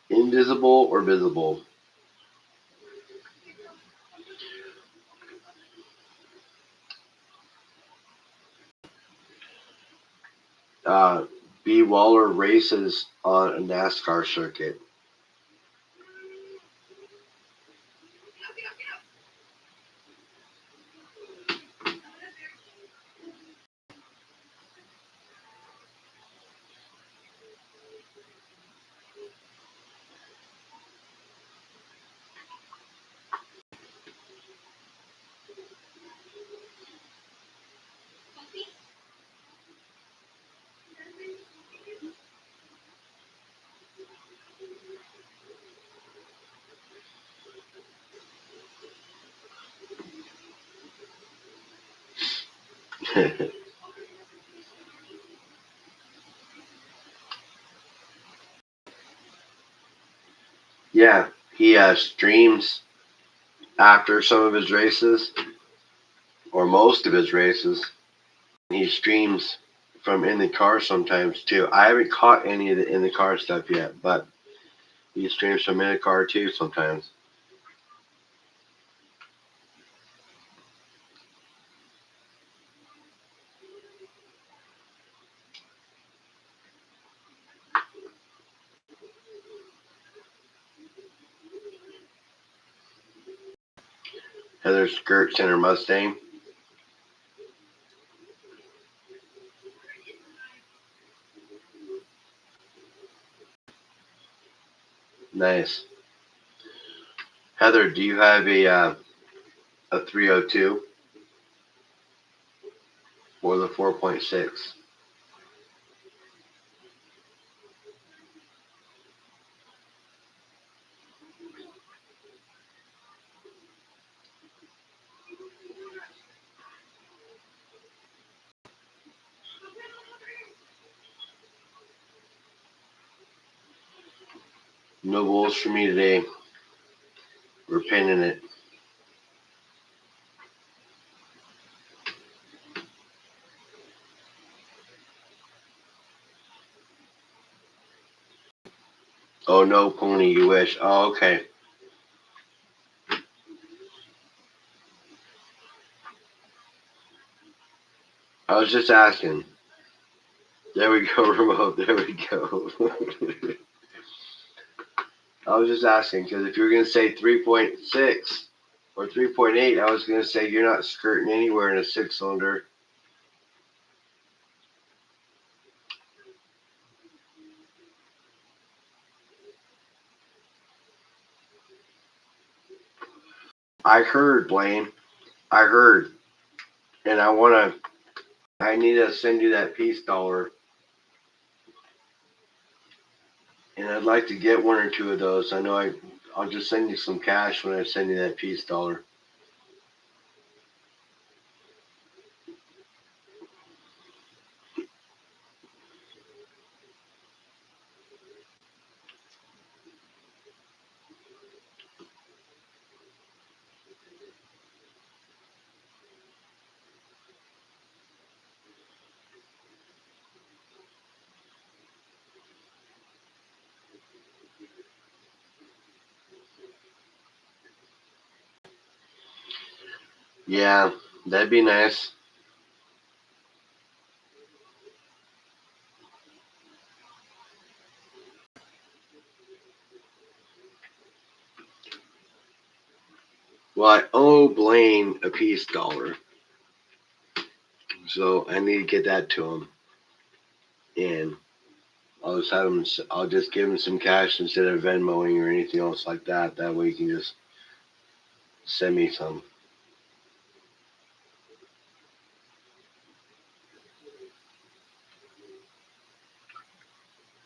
Invisible or visible? B. Waller races on a NASCAR circuit. Yeah, he streams after some of his races, or most of his races. He streams from in the car sometimes too. I haven't caught any of the in the car stuff yet, but he streams from in the car too sometimes. Heather's skirts and her Mustang. Nice. Heather, do you have a 302 or the 4.6? No bulls for me today. We're pinning it. Oh, no, pony, you wish. Oh, okay. I was just asking. There we go, remote. There we go. I was just asking because if you were going to say 3.6 or 3.8, I was going to say you're not skirting anywhere in a 6-cylinder. I heard, Blaine. I heard. And I need to send you that peace dollar. And I'd like to get one or two of those. I know I'll just send you some cash when I send you that peace dollar. Yeah, that'd be nice. Well, I owe Blaine a peace dollar. So I need to get that to him. And I'll just give him some cash instead of Venmoing or anything else like that. That way he can just send me some.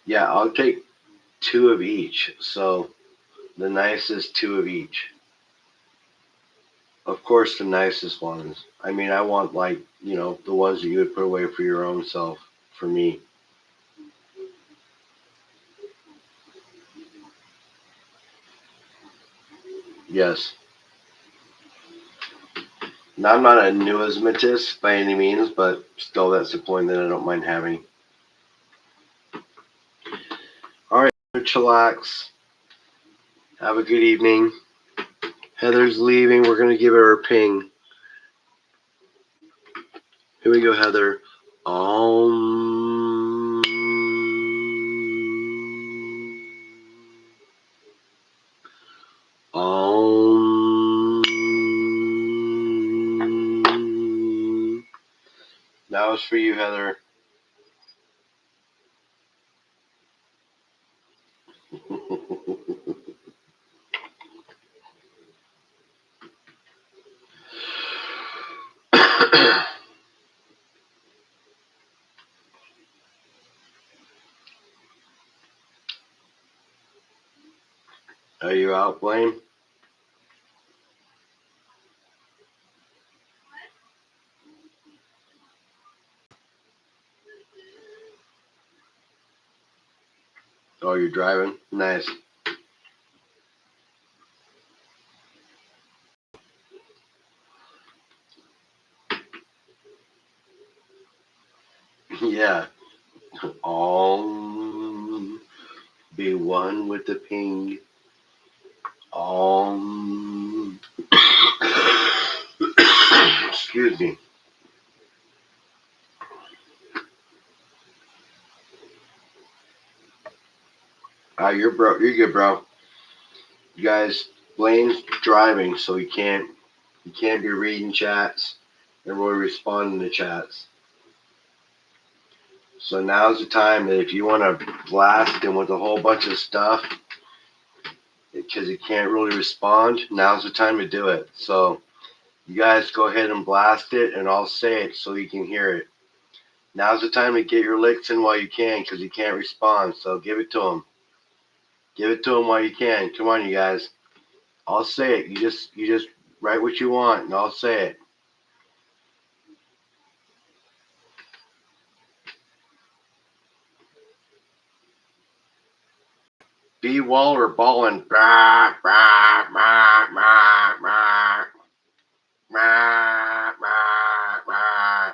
Yeah, I'll take 2 of each. So the nicest 2 of each. Of course, the nicest ones. I mean, I want the ones that you would put away for your own self, for me. Yes. Now, I'm not a numismatist by any means, but still, that's the coin that I don't mind having. All right, chillax. Have a good evening. Heather's leaving. We're going to give her a ping. Here we go, Heather. That was for you, Heather. Are you out, Blaine? Oh, you're driving? Nice. Yeah. Be one with the ping. Excuse me. You're good, bro. You guys, Blaine's driving, so he can't You can't be reading chats and really responding to chats. So now's the time that if you want to blast him with a whole bunch of stuff, because he can't really respond, now's the time to do it. So you guys go ahead and blast it, and I'll say it so you can hear it. Now's the time to get your licks in while you can, because he can't respond. So give it to him. Give it to him while you can. Come on, you guys. I'll say it. You just write what you want, and I'll say it. B. Waller ballin'. Bah, bah, bah, bah, bah. Bah, bah, bah.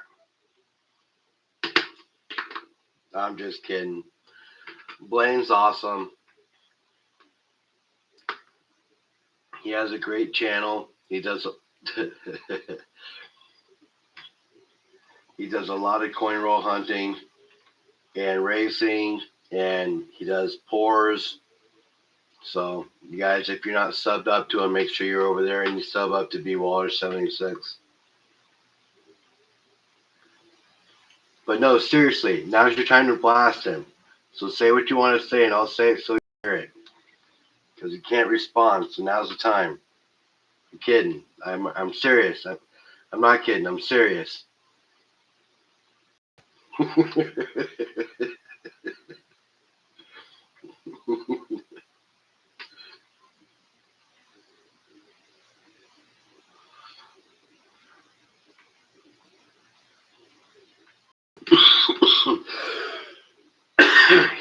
I'm just kidding. Blaine's awesome. He has a great channel. He does he does a lot of coin roll hunting and racing, and he does pours. So you guys, if you're not subbed up to him, make sure you're over there and you sub up to B Waller 76. But no, seriously, now's your time to blast him. So say what you want to say, and I'll say it so you hear it. Because he can't respond, so now's the time. I'm kidding. I'm serious. I'm not kidding. I'm serious.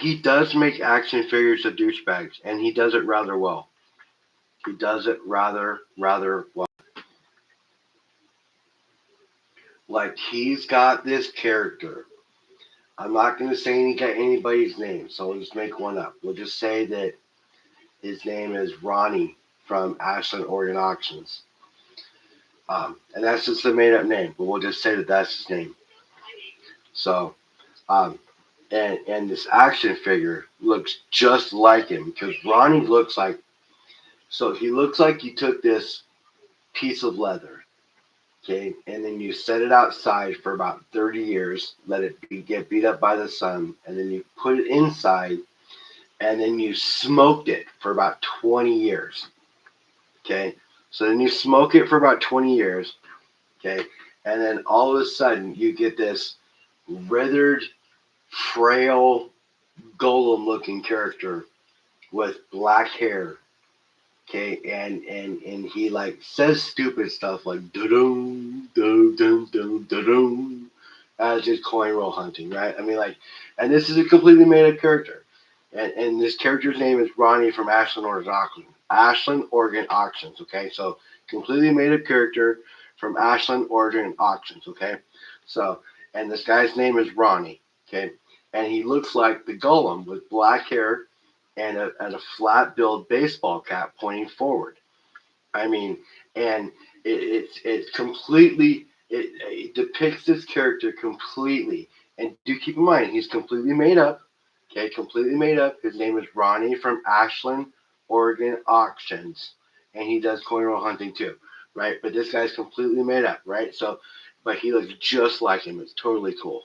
He does make action figures of douchebags, and he does it rather well. He does it rather well. Like, he's got this character. I'm not going to say anybody's name, so we'll just make one up. We'll just say that his name is Ronnie from Ashland, Oregon Auctions. And that's just a made-up name, but we'll just say that that's his name. So, and this action figure looks just like him, because Ronnie looks like, so he looks like you took this piece of leather, okay, and then you set it outside for about 30 years, let it get beat up by the sun, and then you put it inside, and then you smoked it for about 20 years, okay? So then you smoke it for about 20 years, okay? And then all of a sudden you get this withered, frail, golem-looking character with black hair, okay? And he like says stupid stuff like da-dum, da-dum, da-dum, da-dum, as his coin roll hunting, right? I mean, like, and this is a completely made-up character. And this character's name is Ronnie from Ashland, Oregon Auctions. Ashland, Oregon Auctions, okay? So, completely made-up character from Ashland, Oregon Auctions, okay? So, and this guy's name is Ronnie, okay? And he looks like the Golem with black hair and a flat-billed baseball cap pointing forward. I mean, and it's completely, it depicts this character completely. And do keep in mind, he's completely made up. Okay, completely made up. His name is Ronnie from Ashland, Oregon Auctions, and he does coin roll hunting too, right? But this guy's completely made up, right? So, but he looks just like him. It's totally cool.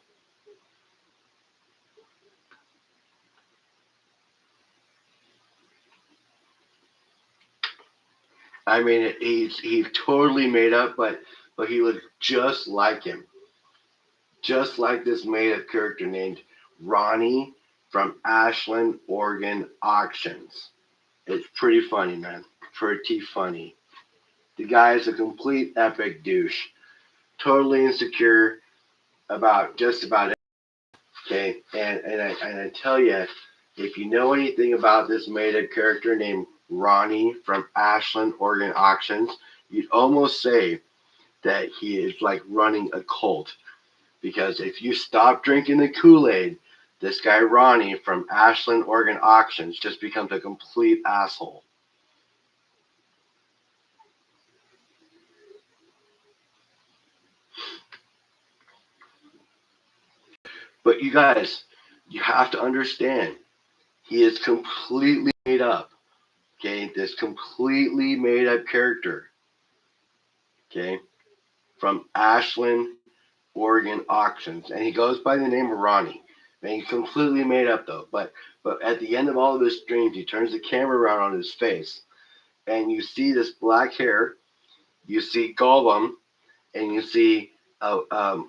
I mean, he's totally made up, but he looks just like him, just like this made up character named Ronnie from Ashland, Oregon Auctions. It's pretty funny, man. Pretty funny. The guy is a complete epic douche. Totally insecure about just about it. Okay, and I tell you, if you know anything about this made-up character named Ronnie from Ashland, Oregon Auctions, you'd almost say that he is like running a cult. Because if you stop drinking the Kool-Aid, this guy Ronnie from Ashland, Oregon Auctions just becomes a complete asshole. But you guys, you have to understand, he is completely made up. Okay, this completely made up character. Okay, from Ashland, Oregon auctions, and he goes by the name of Ronnie. And he's completely made up though. But at the end of all of his streams, he turns the camera around on his face, and you see this black hair. You see Gollum, and you see a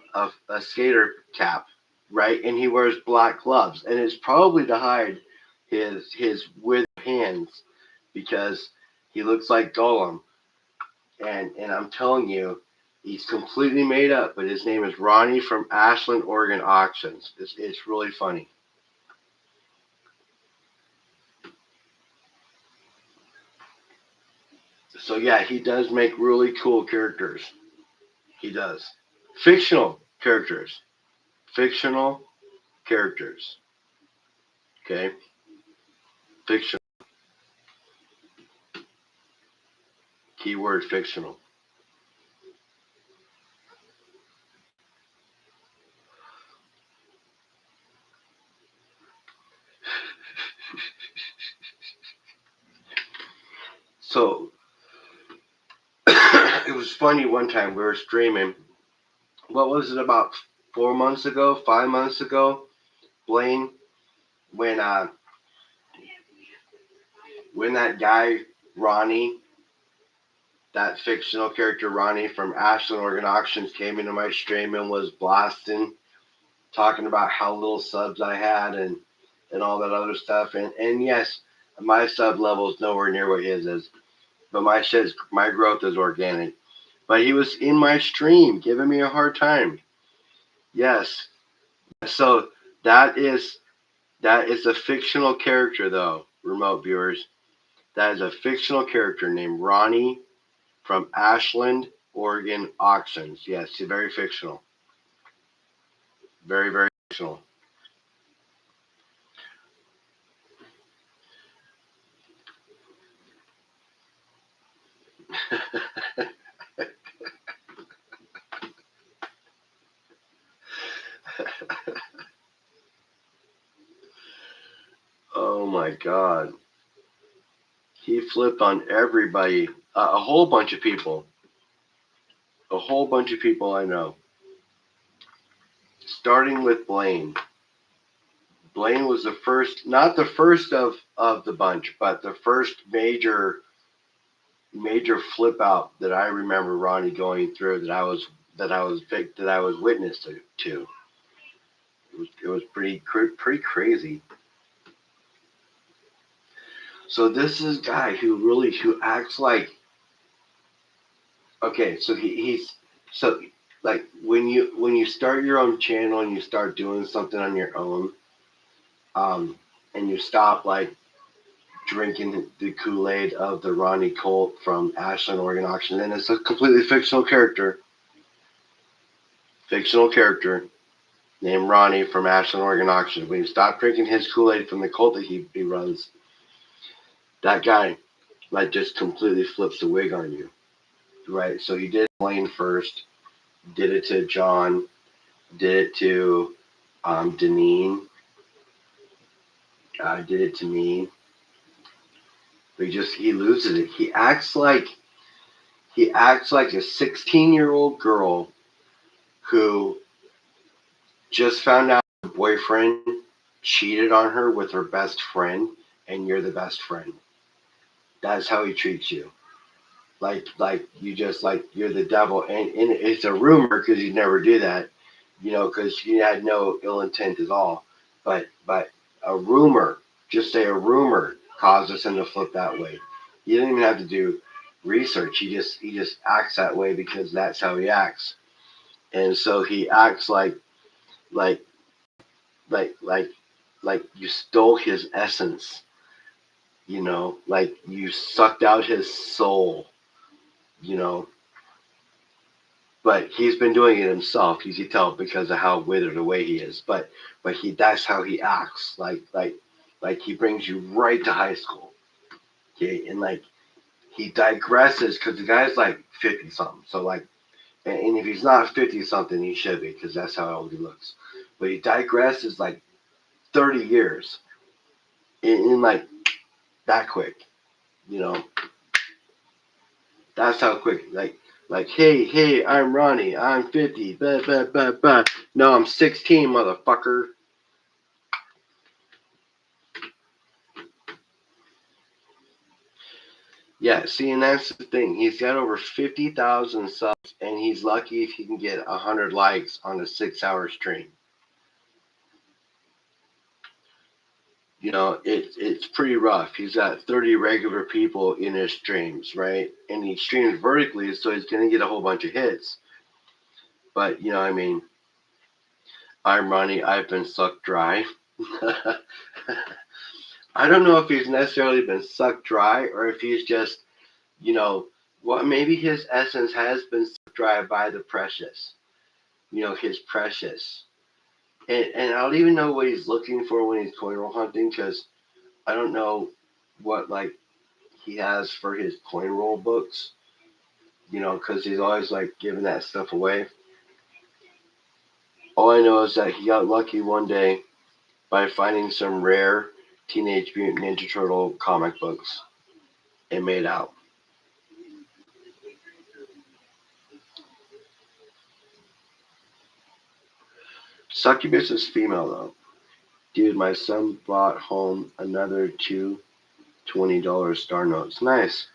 skater cap, right? And he wears black gloves, and it's probably to hide his withered hands because he looks like Gollum. And I'm telling you, he's completely made up. But his name is Ronnie from Ashland, Oregon auctions. It's really funny. So yeah, he does make really cool characters. He does. Fictional characters. Fictional characters. Okay? Fictional. Keyword fictional. So it was funny one time we were streaming. What was it, about 4 months ago, 5 months ago, Blaine, when that guy Ronnie, that fictional character Ronnie from Ashland, Oregon auctions came into my stream and was blasting, talking about how little subs I had and all that other stuff. And yes, my sub level is nowhere near what his is, but my growth is organic. But he was in my stream giving me a hard time. Yes. So that is a fictional character though, remote viewers. That is a fictional character named Ronnie from Ashland, Oregon auctions. Yes, very fictional. Very, very fictional. Oh my God. He flipped on everybody. A whole bunch of people. A whole bunch of people I know. Starting with Blaine. Blaine was the first, not the first of the bunch, but the first major flip out that I remember Ronnie going through that I was witness to. It was pretty crazy. So this is a guy who acts like, okay, so he's so like when you start your own channel and you start doing something on your own, and you stop like drinking the Kool-Aid of the Ronnie Colt from Ashland, Oregon auction, and it's a completely fictional character named Ronnie from Ashland, Oregon auction. When you stop drinking his Kool-Aid from the cult that he runs, that guy like just completely flips the wig on you, right? So he did Blaine first, did it to John, did it to Deneen, did it to me. But he loses it. He acts like a 16-year-old girl who just found out her boyfriend cheated on her with her best friend, and you're the best friend. That's how he treats you. Like you just like you're the devil, and it's a rumor because you never do that, because he had no ill intent at all. But a rumor, just say a rumor, causes him to flip that way. You don't even have to do research. He just acts that way because that's how he acts, and so he acts like you stole his essence. Like you sucked out his soul. But he's been doing it himself. You can tell because of how withered away he is. But that's how he acts. Like he brings you right to high school. Okay, and like he digresses because the guy's like 50 something. So like, and if he's not 50 something, he should be because that's how old he looks. But he digresses like 30 years in like that quick. That's how quick. Like Like, hey, I'm Ronnie. I'm 50. Blah, blah, blah, blah. No, I'm 16, motherfucker. Yeah, see, and that's the thing. He's got over 50,000 subs, and he's lucky if he can get 100 likes on a 6-hour stream. You know, it's pretty rough. He's got 30 regular people in his streams, right? And he streams vertically, so he's going to get a whole bunch of hits. But, you know, I mean, I'm Ronnie. I've been sucked dry. I don't know if he's necessarily been sucked dry or if he's just, you know, well, maybe his essence has been sucked dry by the precious, you know, his precious. And I don't even know what he's looking for when he's coin roll hunting because I don't know what, like, he has for his coin roll books, you know, because he's always, like, giving that stuff away. All I know is that he got lucky one day by finding some rare Teenage Mutant Ninja Turtle comic books and made out. Succubus is female, though. Dude, my son brought home another two $20 star notes. Nice.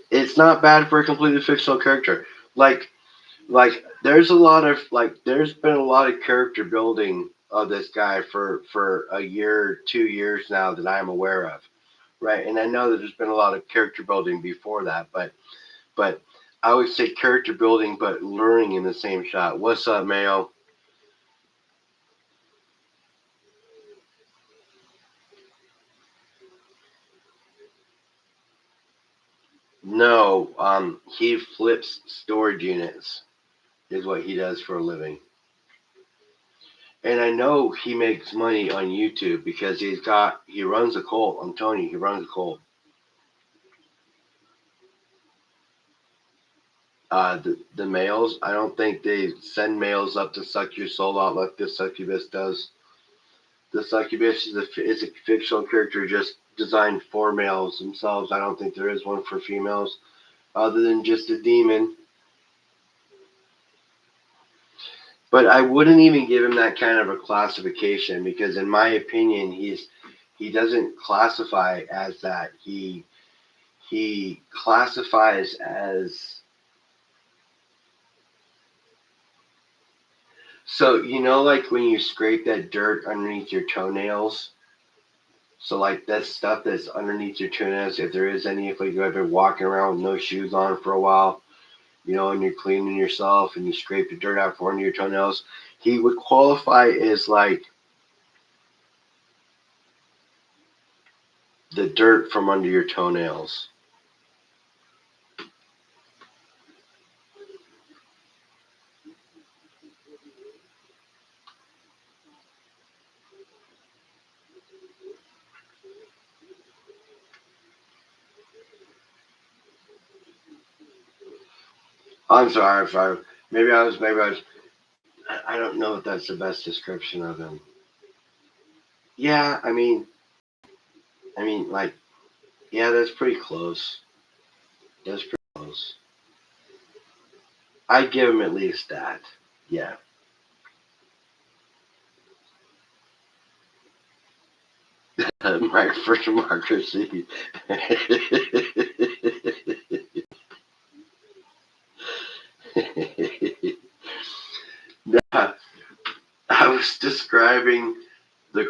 It's not bad for a completely fictional character. Like there's a lot of there's been a lot of character building of this guy for a year, 2 years now that I'm aware of, right? And I know that there's been a lot of character building before that, but I would say character building, but learning in the same shot. What's up, Mayo? No, he flips storage units, is what he does for a living. And I know he makes money on YouTube because he runs a cult. I'm telling you, he runs a cult. The males, I don't think they send males up to suck your soul out like the succubus does. The succubus is a fictional character just designed for males themselves. I don't think there is one for females other than just a demon. But I wouldn't even give him that kind of a classification because, in my opinion, he doesn't classify as that. He classifies as, so you know, like when you scrape that dirt underneath your toenails. So like that stuff that's underneath your toenails, if there is any, if like you've been walking around with no shoes on for a while, you know, and you're cleaning yourself and you scrape the dirt out from under your toenails, he would qualify as like the dirt from under your toenails. I'm sorry. Maybe I was. I don't know if that's the best description of him. Yeah, like, yeah, that's pretty close. That's pretty close. I'd give him at least that. Yeah. Right for democracy. Nah, I was describing the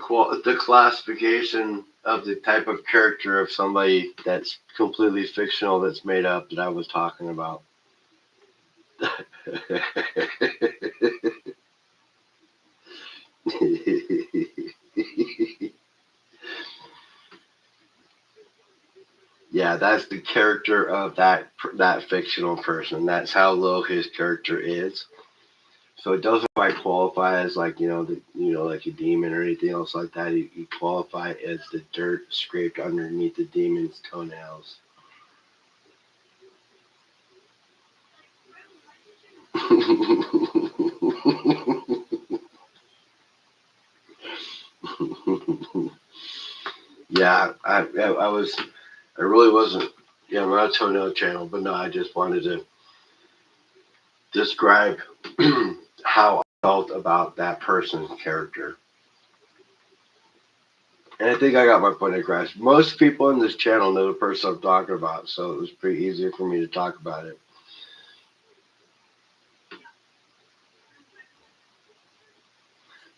classification of the type of character of somebody that's completely fictional, that's made up, that I was talking about. Yeah, that's the character of that fictional person. That's how low his character is. So it doesn't quite qualify as like, like a demon or anything else like that. You qualify as the dirt scraped underneath the demon's toenails. Yeah, I really wasn't. Yeah, I'm not a toenail channel, but no, I just wanted to describe how I felt about that person's character. And I think I got my point across. Most people in this channel know the person I'm talking about, so it was pretty easy for me to talk about it.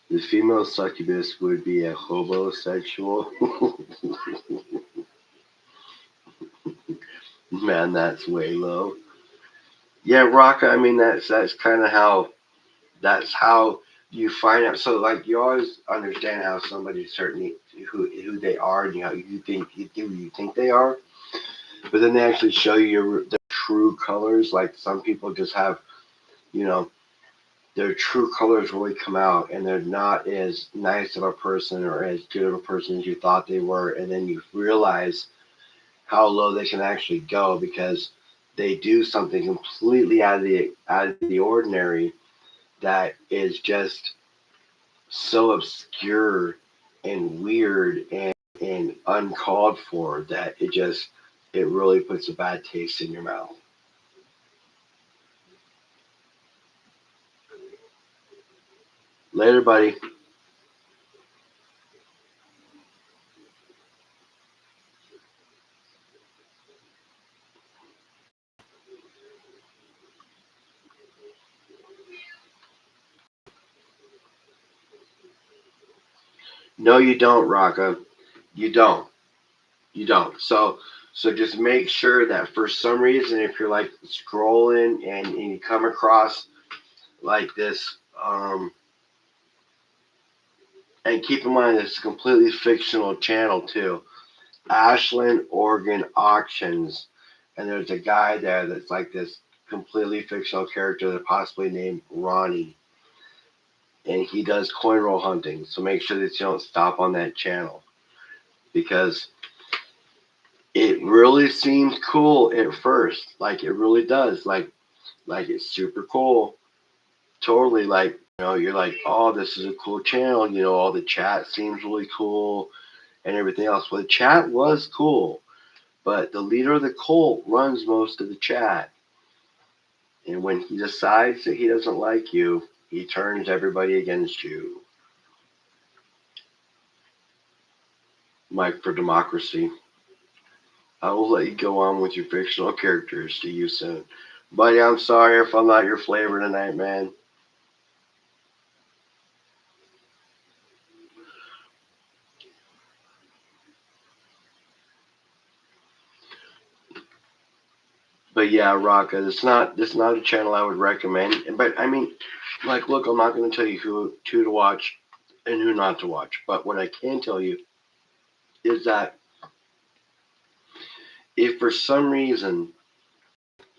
The female succubus would be a homosexual. Man, that's way low. Yeah, Rocka. I mean, that's kind of how you find out. So like you always understand how somebody certainly who they are and how you think they are, but then they actually show you the true colors. Like some people just have, you know, their true colors really come out, and they're not as nice of a person or as good of a person as you thought they were, and then you realize how low they can actually go because they do something completely out of the ordinary that is just so obscure and weird and uncalled for that it really puts a bad taste in your mouth. Later, buddy. No, you don't, Rocka. You don't. You don't. So just make sure that for some reason, if you're like scrolling and you come across like this, and keep in mind it's a completely fictional channel too, Ashland Oregon Auctions, and there's a guy there that's like this completely fictional character that possibly named Ronnie, and he does coin roll hunting. So make sure that you don't stop on that channel because it really seems cool at first. Like it really does. Like it's super cool. Totally like, you're like, oh, this is a cool channel. All the chat seems really cool and everything else. Well, the chat was cool, but the leader of the cult runs most of the chat. And when he decides that he doesn't like you, he turns everybody against you. Mike for Democracy. I will let you go on with your fictional characters. See you soon. Buddy, I'm sorry if I'm not your flavor tonight, man. But yeah, Rocka, it's not a channel I would recommend. But I mean, like, look, I'm not going to tell you who to watch and who not to watch. But what I can tell you is that if for some reason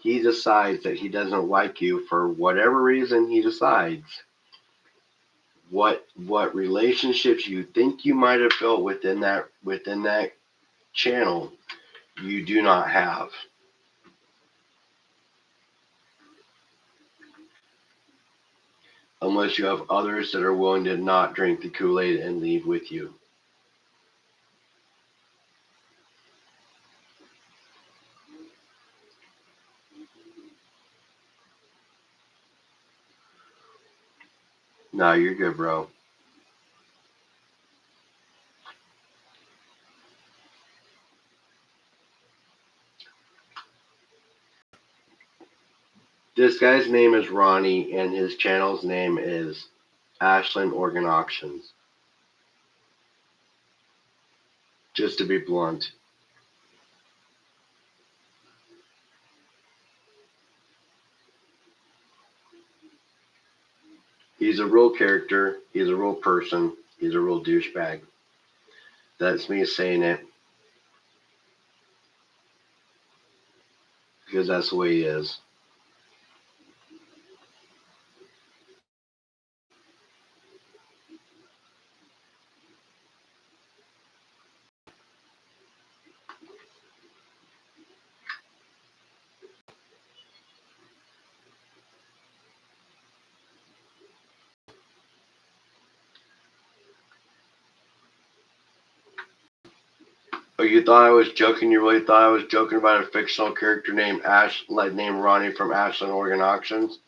he decides that he doesn't like you for whatever reason he decides, what relationships you think you might have built within that channel, you do not have. Unless you have others that are willing to not drink the Kool-Aid and leave with you. No, you're good, bro. This guy's name is Ronnie, and his channel's name is Ashland Oregon Auctions. Just to be blunt. He's a real character. He's a real person. He's a real douchebag. That's me saying it. Because that's the way he is. Oh, you thought I was joking? You really thought I was joking about a fictional character named named Ronnie from Ashland, Oregon Auctions?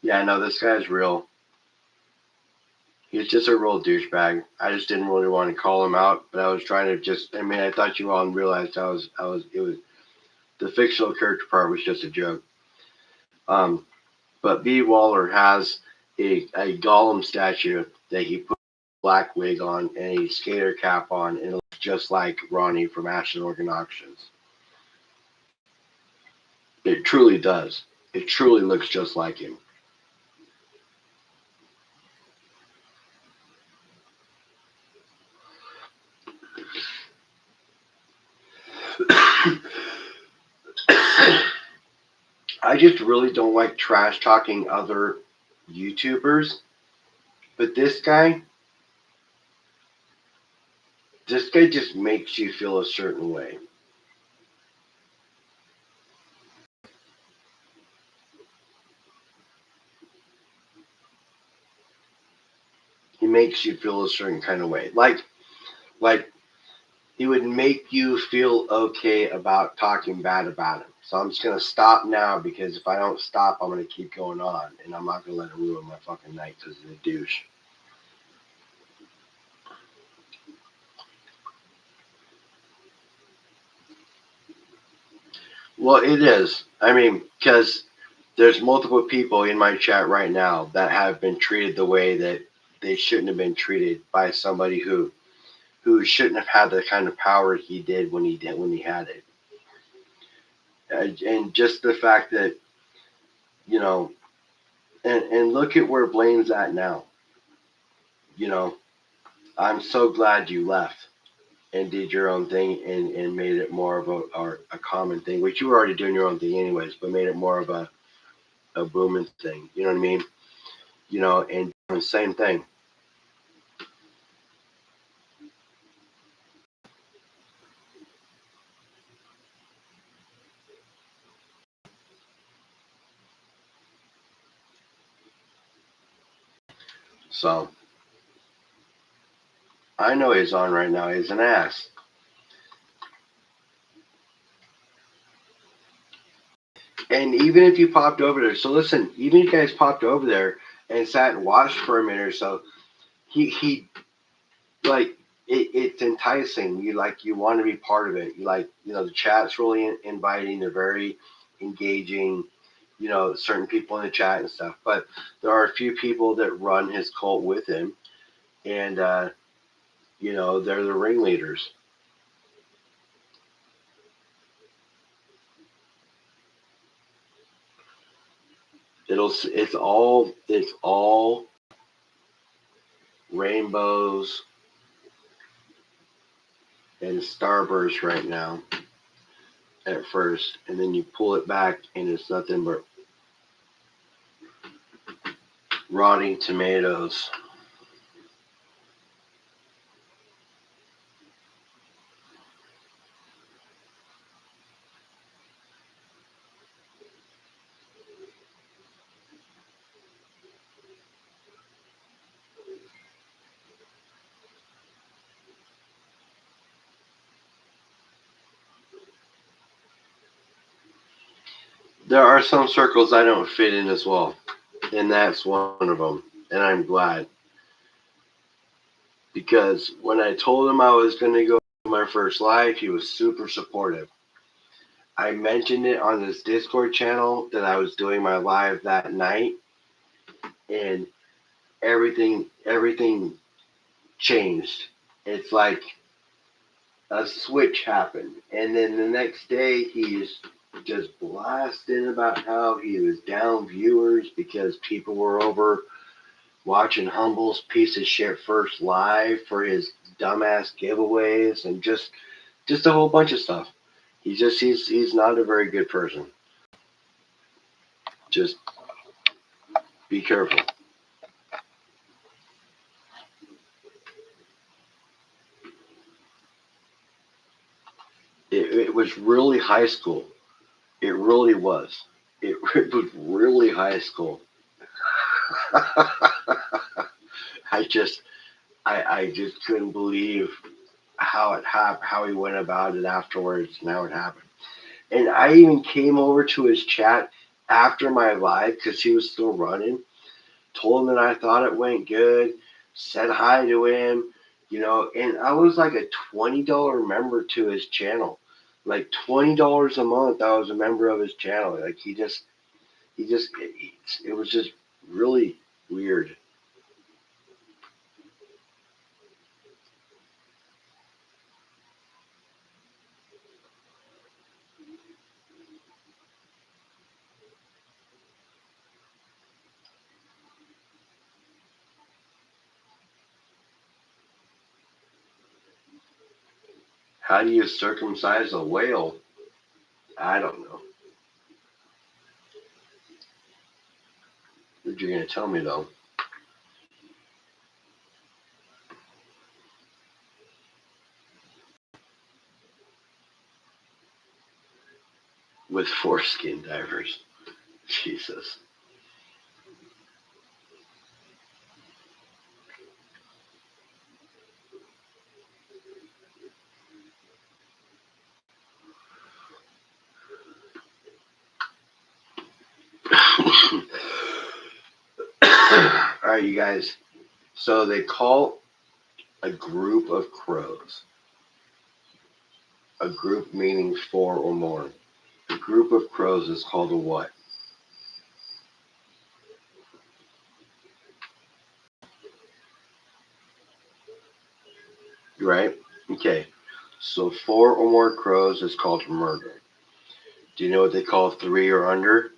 Yeah, no, this guy's real. He's just a real douchebag. I just didn't really want to call him out, but I was trying to just. I mean, I thought you all realized It was the fictional character part was just a joke. Um, but B. Waller has a Gollum statue that he put a black wig on and a skater cap on, and it looks just like Ronnie from Ashland, Oregon Auctions. It truly does. It truly looks just like him. I just really don't like trash talking other YouTubers, but this guy just makes you feel a certain way. He makes you feel a certain kind of way. Like he would make you feel okay about talking bad about him. So I'm just gonna stop now because if I don't stop, I'm gonna keep going on, and I'm not gonna let it ruin my fucking night because he's a douche. Well, it is. I mean, because there's multiple people in my chat right now that have been treated the way that they shouldn't have been treated by somebody who shouldn't have had the kind of power he did when he had it. And just the fact that, you know, and look at where Blaine's at now. You know, I'm so glad you left and did your own thing and made it more of a common thing, which you were already doing your own thing anyways, but made it more of a booming thing. You know what I mean? You know, and the same thing. So I know he's on right now. He's an ass. And even if you popped over there, so listen, even if you guys popped over there and sat and watched for a minute or so, he like it's enticing. You want to be part of it. You like, the chat's really inviting. They're very engaging. Certain people in the chat and stuff. But there are a few people that run his cult with him, and they're the ringleaders. It's all rainbows and starbursts right now at first, and then you pull it back and it's nothing but rotting tomatoes. There are some circles I don't fit in as well, and that's one of them, and I'm glad. Because when I told him I was going to go to my first live, he was super supportive. I mentioned it on this Discord channel that I was doing my live that night, and everything changed. It's like a switch happened, and then the next day he's just blasting about how he was down viewers because people were over watching Humble's piece of shit first live for his dumbass giveaways and just a whole bunch of stuff. He's not a very good person. Just be careful. It was really high school. It really was. It was really high school. I just couldn't believe how it happened, how he went about it afterwards, and how it happened. And I even came over to his chat after my live because he was still running. Told him that I thought it went good. Said hi to him, and I was like a $20 member to his channel. Like $20 a month, I was a member of his channel. Like it was just really weird. How do you circumcise a whale? I don't know. What you're gonna tell me though? With foreskin divers. Jesus. Alright, you guys. So they call a group of crows. A group meaning four or more. A group of crows is called a what? Right? Okay. So four or more crows is called murder. Do you know what they call three or under?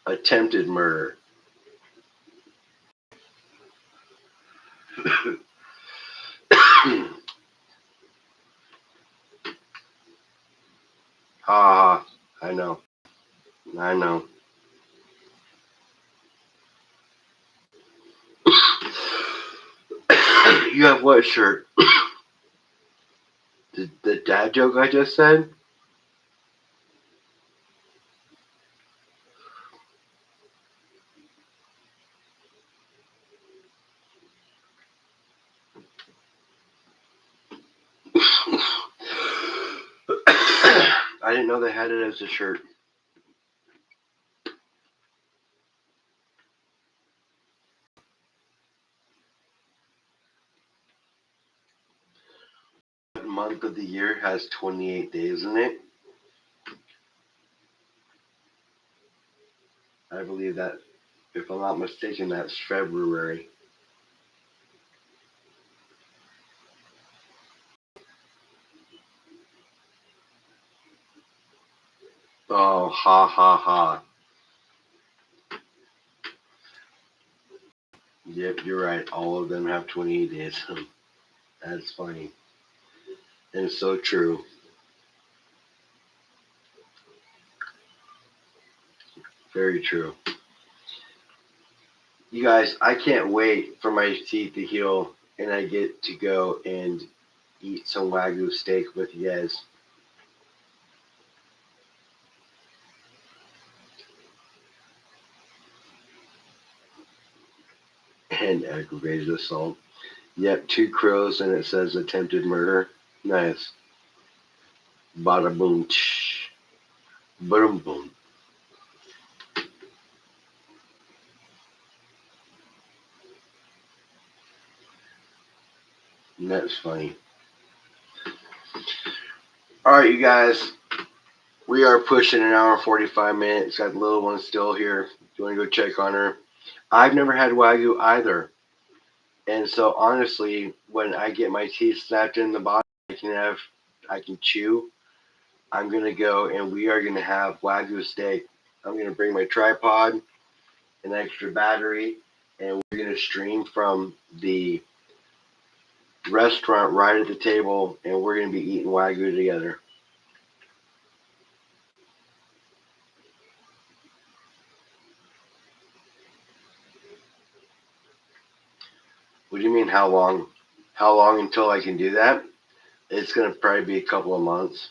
Attempted murder. Ha! I know. I know. You have what shirt? The dad joke I just said? I didn't know they had it as a shirt. What month of the year has 28 days in it? I believe that, if I'm not mistaken, that's February. Oh, ha ha ha. Yep, you're right. All of them have 28 days. That's funny. And it's so true. Very true. You guys, I can't wait for my teeth to heal and I get to go and eat some Wagyu steak with Yez. And aggravated assault. Yep, 2 crows and it says attempted murder. Nice. Bada boom. Tsh. Boom boom. And that's funny. Alright, you guys. We are pushing an hour and 45 minutes. Got the little one still here. You want to go check on her? I've never had Wagyu either. And so honestly, when I get my teeth snapped in the bottom, I can chew. I'm gonna go and we are gonna have Wagyu steak. I'm gonna bring my tripod, an extra battery, and we're gonna stream from the restaurant right at the table, and we're gonna be eating Wagyu together. What do you mean? How long? how long until I can do that? It's going to probably be a couple of months.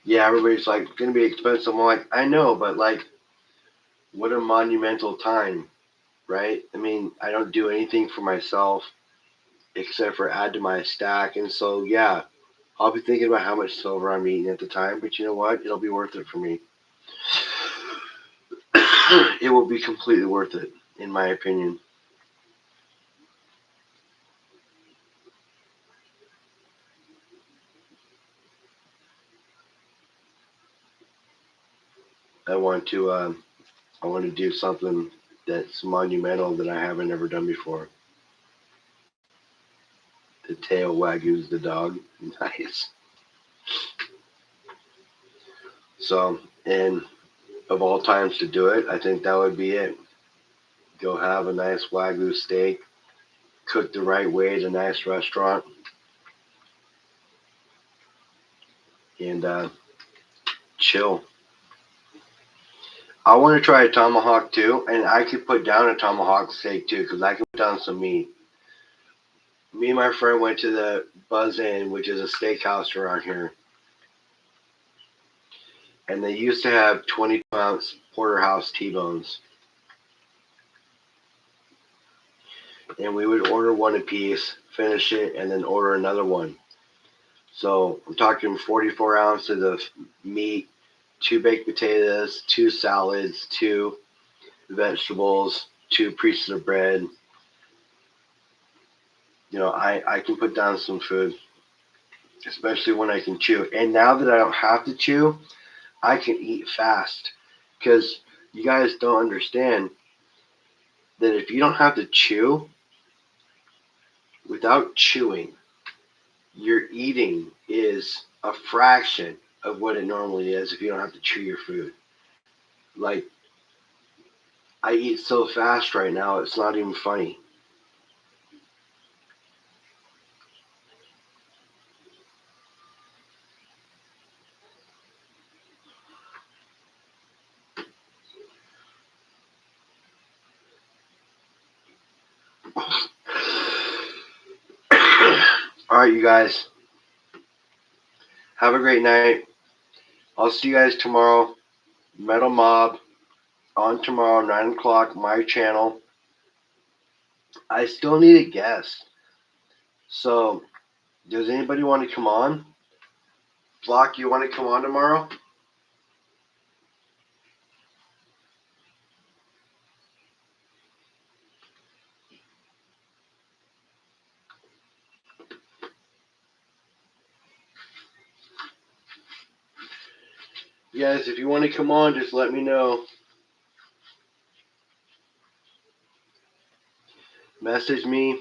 Yeah, everybody's like, going to be expensive. I'm like, I know, but like, what a monumental time, right? I mean, I don't do anything for myself except for add to my stack. And so, yeah, I'll be thinking about how much silver I'm eating at the time, but you know what? It'll be worth it for me. It will be completely worth it, in my opinion. I want to do something that's monumental that I haven't ever done before. The tail waggles the dog. Nice. So, and of all times to do it, I think that would be it. Go have a nice Wagyu steak, cooked the right way at a nice restaurant, and chill. I want to try a tomahawk too, and I could put down a tomahawk steak too, because I can put down some meat. Me and my friend went to the Buzz Inn, which is a steakhouse around here, and they used to have 22-ounce porterhouse T-bones. And we would order one apiece, finish it, and then order another one. So I'm talking 44 ounces of meat, 2 baked potatoes, 2 salads, 2 vegetables, 2 pieces of bread. You know, I can put down some food, especially when I can chew. And now that I don't have to chew, I can eat fast. Because you guys don't understand that if you don't have to chew, without chewing, your eating is a fraction of what it normally is if you don't have to chew your food. Like, I eat so fast right now, it's not even funny. All right, you guys. Have a great night. I'll see you guys tomorrow. Metal Mob on tomorrow, 9 o'clock, my channel. I still need a guest. So, does anybody want to come on? Flock, you want to come on tomorrow? Yes, if you want to come on, just let me know. Message me.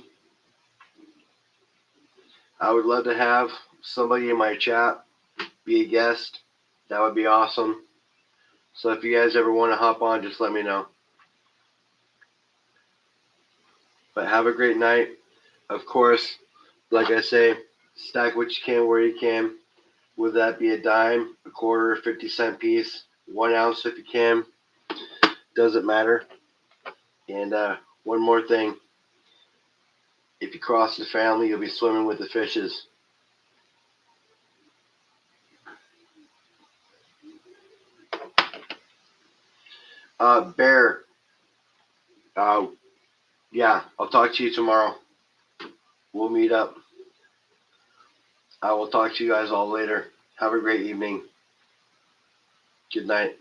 I would love to have somebody in my chat be a guest. That would be awesome. So if you guys ever want to hop on, just let me know. But have a great night. Of course, like I say, stack what you can where you can. Would that be a dime, a quarter, 50-cent piece, 1 ounce if you can? Doesn't matter. And one more thing. If you cross the family, you'll be swimming with the fishes. Bear. Yeah, I'll talk to you tomorrow. We'll meet up. I will talk to you guys all later. Have a great evening. Good night.